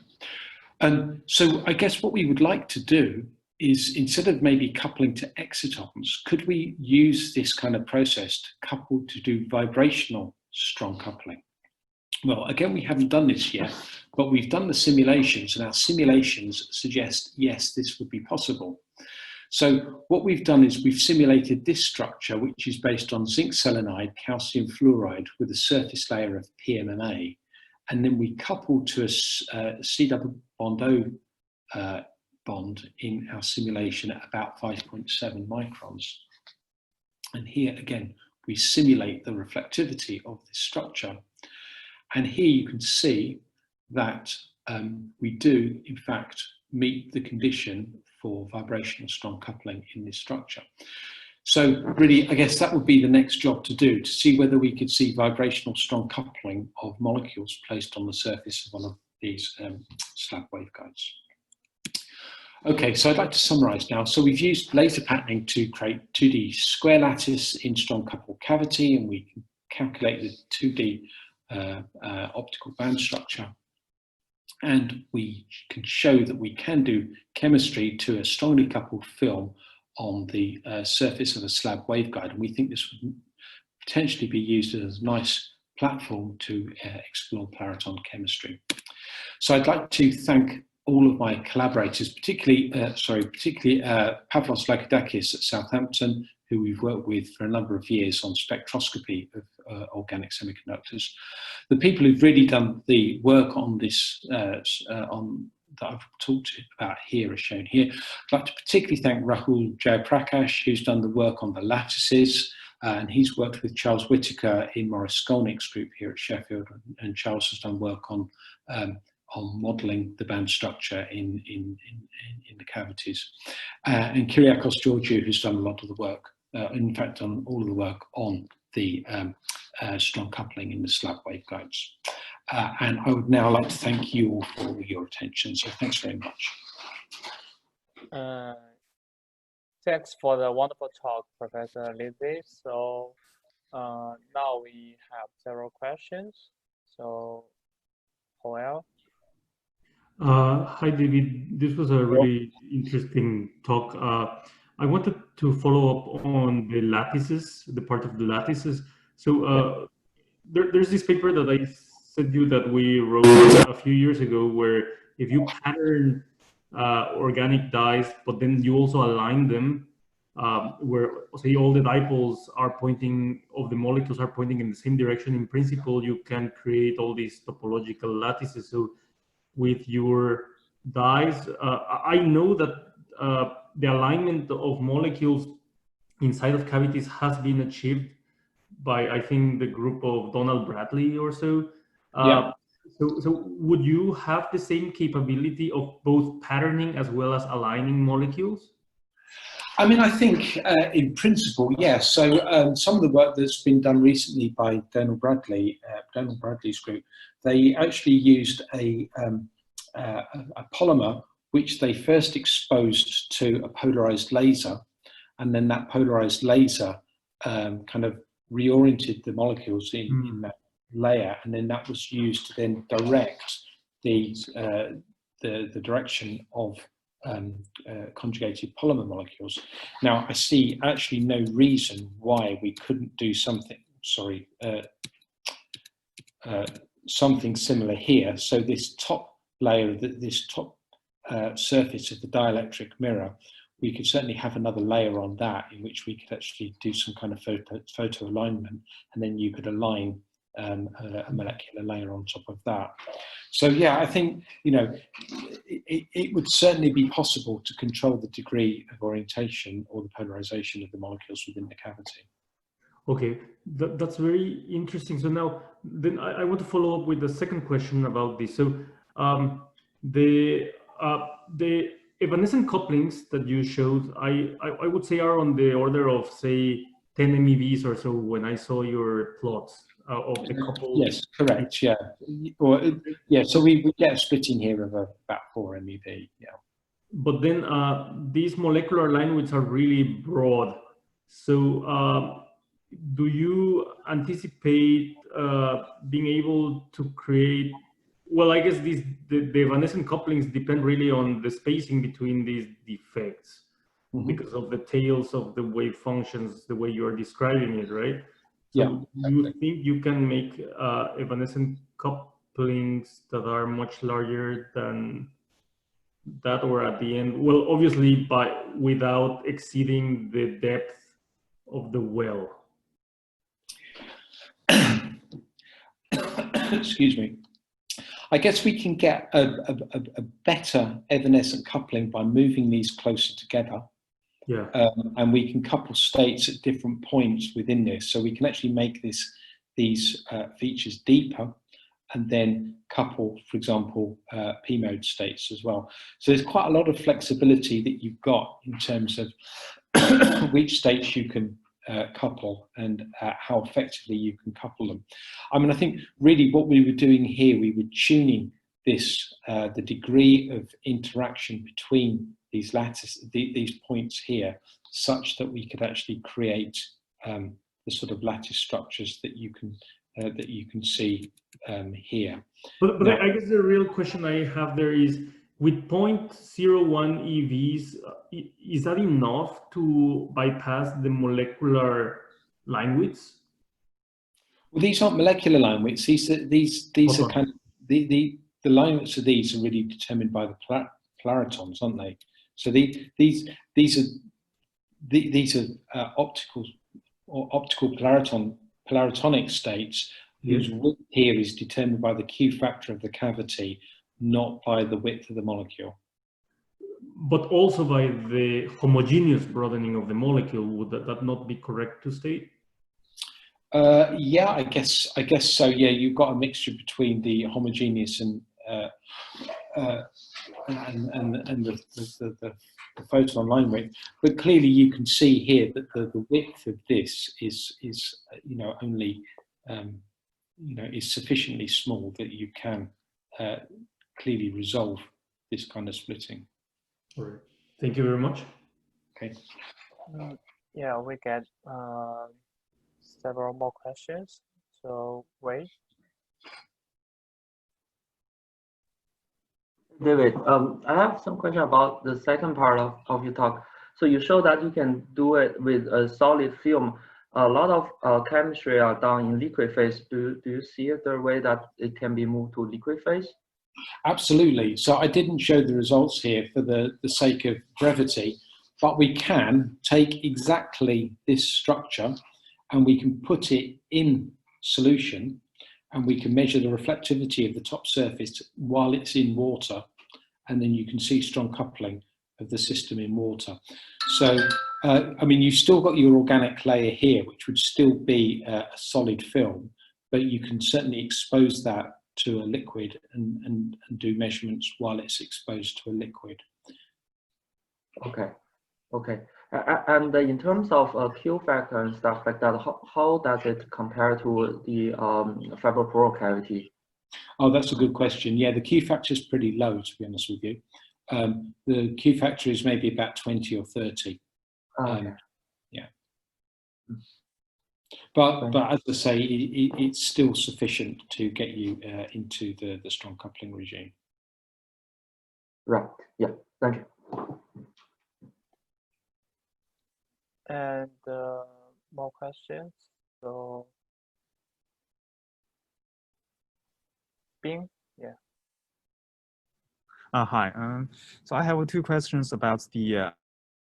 So I guess what we would like to do is, instead of maybe coupling to excitons, could we use this kind of process to couple to do vibrational strong coupling? Well, again, we haven't done this yet, but we've done the simulations, and our simulations suggest, yes, this would be possible. So what we've done is we've simulated this structure, which is based on zinc selenide, calcium fluoride with a surface layer of PMMA. And then we coupled to a C-double bond O bond in our simulation at about 5.7 microns. And here again, we simulate the reflectivity of this structure. And here you can see that we do, in fact, meet the condition for vibrational strong coupling in this structure. So really, I guess that would be the next job to do, to see whether we could see vibrational strong coupling of molecules placed on the surface of one of these slab waveguides. Okay, so I'd like to summarize now. So we've used laser patterning to create 2D square lattice in strong coupled cavity, and we can calculate the 2D optical band structure. And we can show that we can do chemistry to a strongly coupled film on the surface of a slab waveguide. And we think this would potentially be used as a nice platform to explore Polariton chemistry. So I'd like to thank all of my collaborators, particularly Pavlos Lakodakis at Southampton, who we've worked with for a number of years on spectroscopy of organic semiconductors. The people who've really done the work on this, that I've talked about here, is shown here. I'd like to particularly thank Rahul Jayaprakash, who's done the work on the lattices, and he's worked with Charles Whittaker in Maurice Skolnick's group here at Sheffield, and Charles has done work on modelling the band structure in the cavities. And Kyriakos Georgiou, who's done a lot of the work, in fact done all of the work on the strong coupling in the slab waveguides. And I would now like to thank you all for your attention. So thanks very much. Thanks for the wonderful talk, Professor Lidzey. So now we have several questions. So, Joel. Hi, David. This was a really interesting talk. I wanted to follow up on the lattices, the part of the lattices. So there's this paper that I sent you that we wrote a few years ago, where if you pattern organic dyes, but then you also align them, where say all the dipoles are pointing, of the molecules are pointing in the same direction, in principle, you can create all these topological lattices. So with your dyes, I know that the alignment of molecules inside of cavities has been achieved by, I think, the group of Donald Bradley or so. Yeah. So would you have the same capability of both patterning as well as aligning molecules? I mean, I think in principle, yes. So some of the work that's been done recently by Donald Bradley's group, they actually used a polymer which they first exposed to a polarized laser, and then that polarized laser kind of reoriented the molecules in that layer, and then that was used to then direct the direction of conjugated polymer molecules. Now, I see actually no reason why we couldn't do something similar here. So this top layer, this top surface of the dielectric mirror, we could certainly have another layer on that in which we could actually do some kind of photo alignment, and then you could align a molecular layer on top of that. So yeah, I think, you know, it would certainly be possible to control the degree of orientation or the polarization of the molecules within the cavity. Okay, that's very interesting. So now, then I want to follow up with the second question about this. So the evanescent couplings that you showed, I would say are on the order of, say, 10 MeVs or so when I saw your plots of the couple. Yes, correct. Yeah, or yeah. So we get a splitting here of about 4 MeV. Yeah. But then these molecular line widths are really broad. So do you anticipate being able to create? Well, I guess the evanescent couplings depend really on the spacing between these defects because of the tails of the wave functions, the way you are describing it, right? So Yeah. do you think you can make evanescent couplings that are much larger than that, or at the end, well, obviously without exceeding the depth of the well? Excuse me. I guess we can get a better evanescent coupling by moving these closer together. Yeah. And we can couple states at different points within this. So we can actually make these features deeper and then couple, for example, P-mode states as well. So there's quite a lot of flexibility that you've got in terms of which states you can couple and how effectively you can couple them. I mean, I think really what we were doing here, we were tuning this, the degree of interaction between these lattice, these points here, such that we could actually create the sort of lattice structures that you can see here. But now, I guess the real question I have there is, with 0.01 EVs, is that enough to bypass the molecular line widths? Well, these aren't molecular line widths. These are kind of the line widths of these are really determined by the Polaritons, aren't they? So these are optical Polaritonic states whose width here is determined by the Q factor of the cavity, not by the width of the molecule. But also by the homogeneous broadening of the molecule. Would that not be correct to state? Yeah, I guess so. Yeah, you've got a mixture between the homogeneous and the photon line width, but clearly you can see here that the width of this is only is sufficiently small that you can clearly resolve this kind of splitting. All right. Thank you very much. Okay. Yeah, we get several more questions. So wait. David, I have some question about the second part of your talk. So you show that you can do it with a solid film. A lot of chemistry are done in liquid phase. Do you see the way that it can be moved to liquid phase? Absolutely. So I didn't show the results here for the sake of brevity, but we can take exactly this structure and we can put it in solution, and we can measure the reflectivity of the top surface while it's in water, and then you can see strong coupling of the system in water. So, I mean, you've still got your organic layer here, which would still be a solid film, but you can certainly expose that to a liquid and do measurements while it's exposed to a liquid. Okay. Okay. And in terms of Q factor and stuff like that, how does it compare to the fiber cavity? Oh, that's a good question. Yeah, the Q factor is pretty low, to be honest with you. The Q factor is maybe about 20 or 30. Okay. Yeah. But as I say, it's still sufficient to get you into the strong coupling regime. Right. Yeah. Thank you. And more questions. So, Bing, yeah. Hi. So I have two questions about the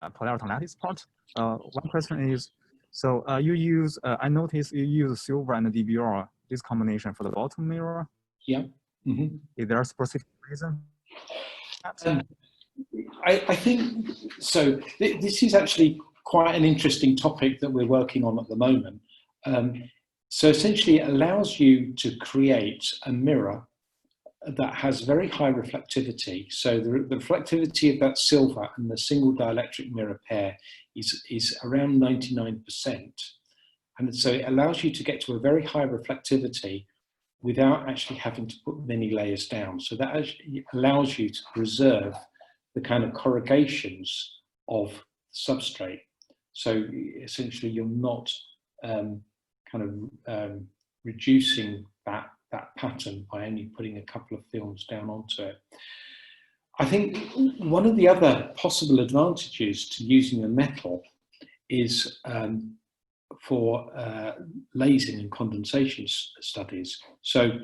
Polariton lattice part. One question is, so you use, I noticed you use silver and DBR, this combination for the bottom mirror. Yeah. Mm-hmm. Is there a specific reason? I think so. This is actually quite an interesting topic that we're working on at the moment. So essentially it allows you to create a mirror that has very high reflectivity. So the reflectivity of that silver and the single dielectric mirror pair is around 99%. And so it allows you to get to a very high reflectivity without actually having to put many layers down. So that actually allows you to preserve the kind of corrugations of the substrate. So essentially you're not reducing that pattern by only putting a couple of films down onto it. I think one of the other possible advantages to using a metal is for lasing and condensation studies. So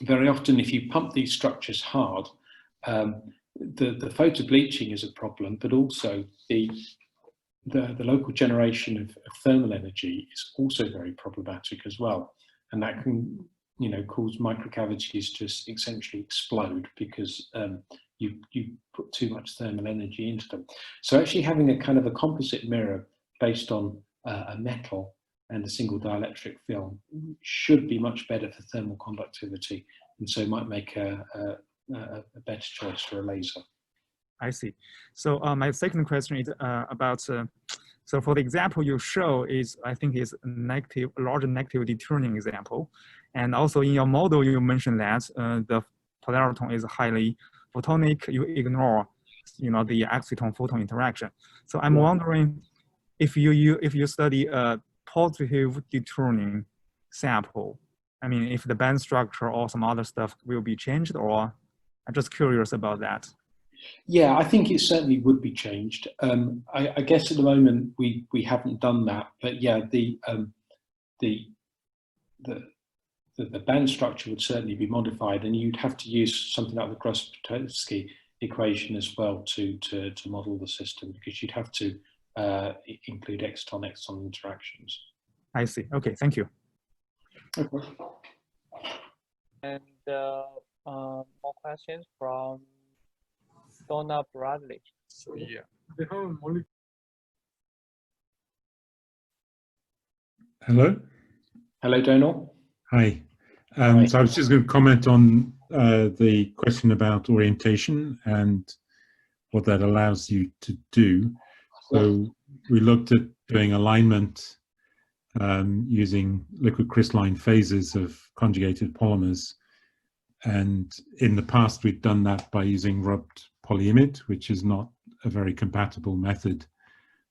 very often if you pump these structures hard, the photo bleaching is a problem, but also the local generation of thermal energy is also very problematic as well. And that can cause microcavities to essentially explode because you put too much thermal energy into them. So actually having a kind of a composite mirror based on a metal and a single dielectric film should be much better for thermal conductivity, and so might make a better choice for a laser. I see. So my second question is about, so for the example you show is, I think is negative, large negativity tuning example. And also in your model, you mentioned that the polariton is highly photonic. You ignore, the exciton-photon interaction. So I'm wondering if you study a positive detuning sample, I mean, if the band structure or some other stuff will be changed, or I'm just curious about that. Yeah, I think it certainly would be changed. I guess at the moment we haven't done that, but yeah, the band structure would certainly be modified, and you'd have to use something like the Gross-Potocki equation as well to model the system, because you'd have to include exciton-exciton interactions. I see. Okay, thank you. Okay. And more questions from Donna Bradley. So yeah. Hello. Hello, Donal. Hi. So I was just going to comment on the question about orientation and what that allows you to do. So we looked at doing alignment using liquid crystalline phases of conjugated polymers. And in the past, we'd done that by using rubbed polyimide, which is not a very compatible method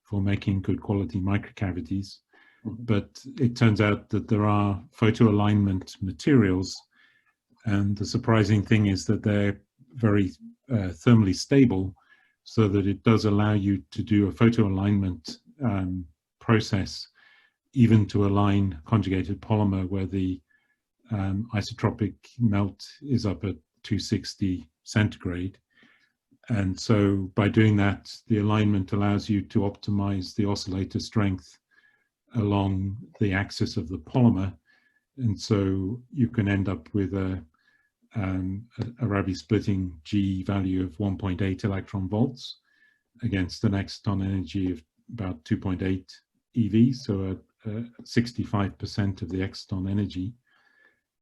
for making good quality microcavities. But it turns out that there are photo alignment materials, and the surprising thing is that they're very thermally stable, so that it does allow you to do a photo alignment process, even to align conjugated polymer where the isotropic melt is up at 260 centigrade. And so by doing that, the alignment allows you to optimize the oscillator strength along the axis of the polymer, and so you can end up with a Rabi splitting G value of 1.8 electron volts against an exciton energy of about 2.8 eV, so 65% of the exciton energy.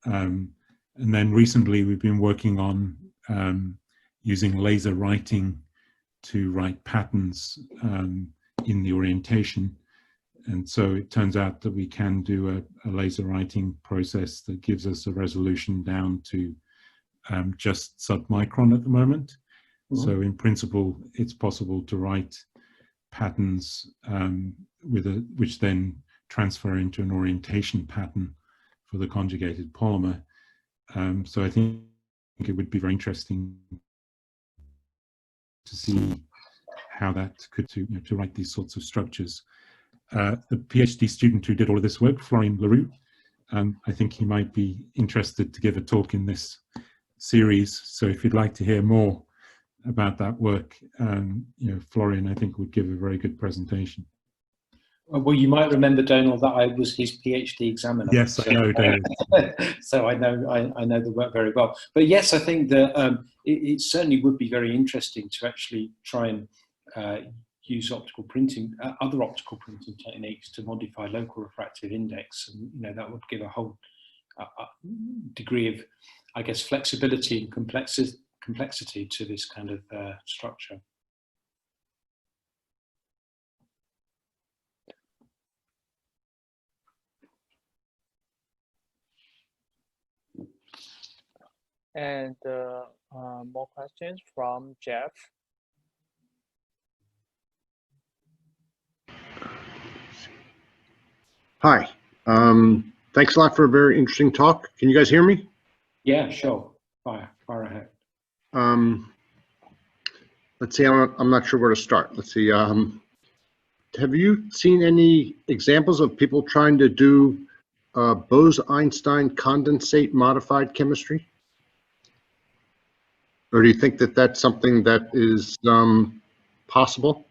And then recently we've been working on using laser writing to write patterns in the orientation. And so it turns out that we can do a laser writing process that gives us a resolution down to just submicron at the moment. Mm-hmm. So in principle, it's possible to write patterns which then transfer into an orientation pattern for the conjugated polymer. So I think it would be very interesting to see how that could to write these sorts of structures. The PhD student who did all of this work, Florian Leroux, I think he might be interested to give a talk in this series. So if you'd like to hear more about that work, Florian, I think, would give a very good presentation. Well, you might remember, Donal, that I was his PhD examiner. Yes, I know, David. So I know the work very well. But yes, I think that it certainly would be very interesting to actually try and use optical printing, other optical printing techniques to modify local refractive index, and that would give a whole degree of, I guess, flexibility and complexity to this kind of structure. And more questions from Jeff. Hi. Thanks a lot for a very interesting talk. Can you guys hear me? Yeah, sure. Fire ahead. Let's see. I'm not sure where to start. Let's see. Have you seen any examples of people trying to do Bose-Einstein condensate modified chemistry? Or do you think that that's something that is possible?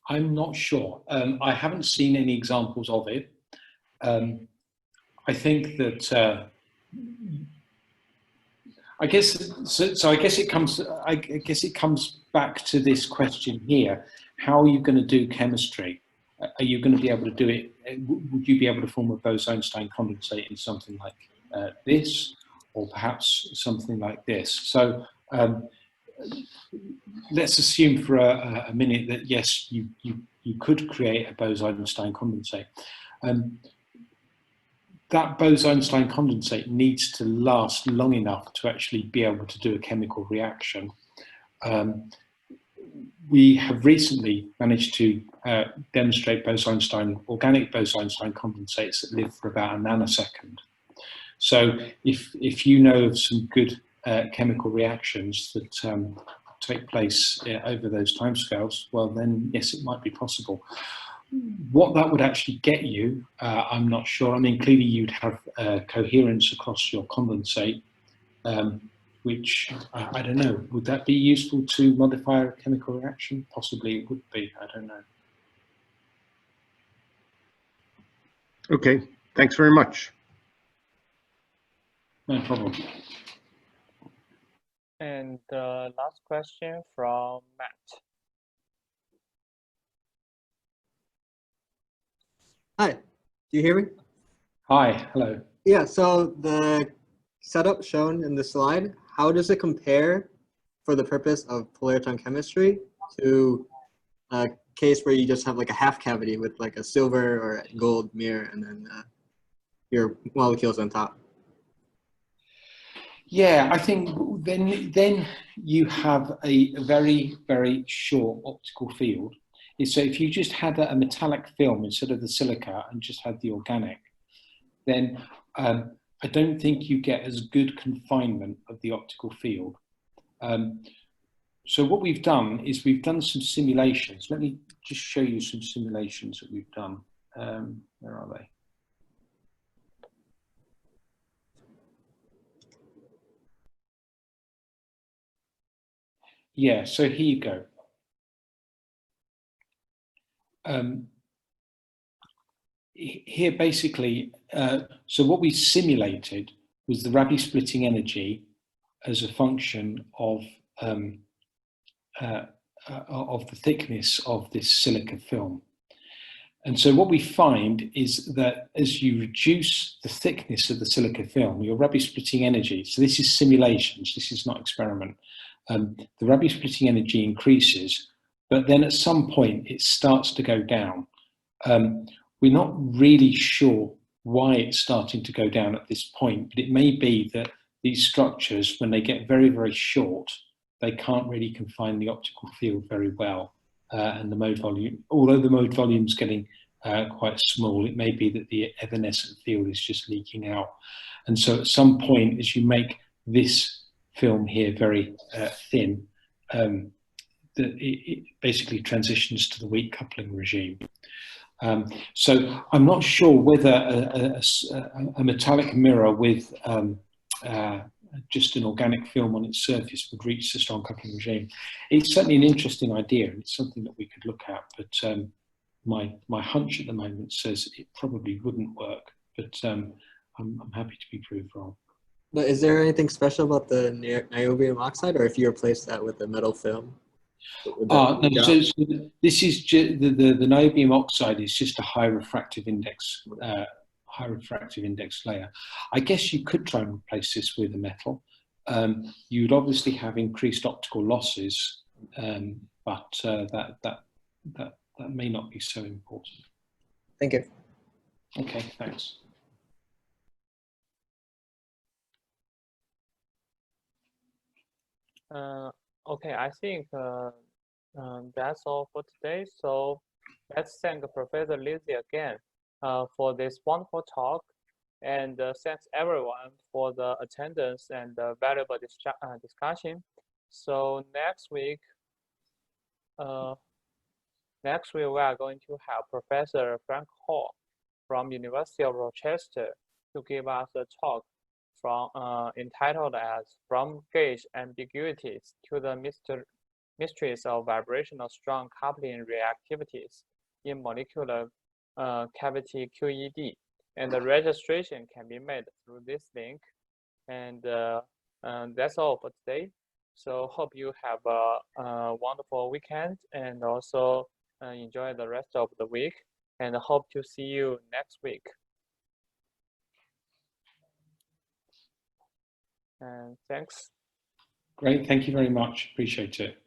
I'm not sure. I haven't seen any examples of it. I think that I guess so. I guess it comes back to this question here: how are you going to do chemistry? Are you going to be able to do it? Would you be able to form a Bose-Einstein condensate in something like this, or perhaps something like this? So let's assume for a minute that yes, you could create a Bose-Einstein condensate. That Bose-Einstein condensate needs to last long enough to actually be able to do a chemical reaction. We have recently managed to demonstrate organic Bose-Einstein condensates that live for about a nanosecond. So if you know of some good chemical reactions that take place over those timescales, well then yes, it might be possible. What that would actually get you, I'm not sure. I mean, clearly you'd have coherence across your condensate, which I don't know. Would that be useful to modify a chemical reaction? Possibly it would be. I don't know. Okay, thanks very much. No problem. And the last question from Matt. Hi, do you hear me? Hi, hello. Yeah, so the setup shown in the slide, how does it compare for the purpose of Polariton chemistry to a case where you just have like a half cavity with like a silver or a gold mirror and then your molecules on top? Yeah, I think then you have a very, very short optical field. So if you just had a metallic film instead of the silica and just had the organic, then I don't think you get as good confinement of the optical field. So what we've done is we've done some simulations. Let me just show you some simulations that we've done. Where are they? Yeah, so here you go. Here basically, so what we simulated was the Rabi splitting energy as a function of the thickness of this silica film. And so what we find is that as you reduce the thickness of the silica film, your Rabi splitting energy, so this is simulations, this is not experiment, the Rabi splitting energy increases, but then at some point it starts to go down. We're not really sure why it's starting to go down at this point, but it may be that these structures, when they get very, very short, they can't really confine the optical field very well. And the mode volume, although the mode volume is getting quite small, it may be that the evanescent field is just leaking out. And so at some point, as you make this film here very thin, it basically transitions to the weak coupling regime. So I'm not sure whether a metallic mirror with just an organic film on its surface would reach the strong coupling regime. It's certainly an interesting idea, and it's something that we could look at, but my hunch at the moment says it probably wouldn't work, but I'm happy to be proved wrong. But is there anything special about the niobium oxide, or if you replace that with a metal film? No, so this is the niobium oxide is just a high refractive index layer. I guess you could try and replace this with a metal. You'd obviously have increased optical losses, but that may not be so important. Thank you. Okay, thanks. Okay, I think that's all for today. So let's thank Professor Lidzey again for this wonderful talk, and thanks everyone for the attendance and the valuable discussion. So next week we are going to have Professor Frenkel from University of Rochester to give us a talk from entitled as "From Gauge Ambiguities to the Mysteries of Vibrational Strong Coupling Reactivities in Molecular Cavity QED." And the registration can be made through this link. And that's all for today. So hope you have a wonderful weekend and also enjoy the rest of the week. And hope to see you next week. And thanks. Great, thank you very much. Appreciate it.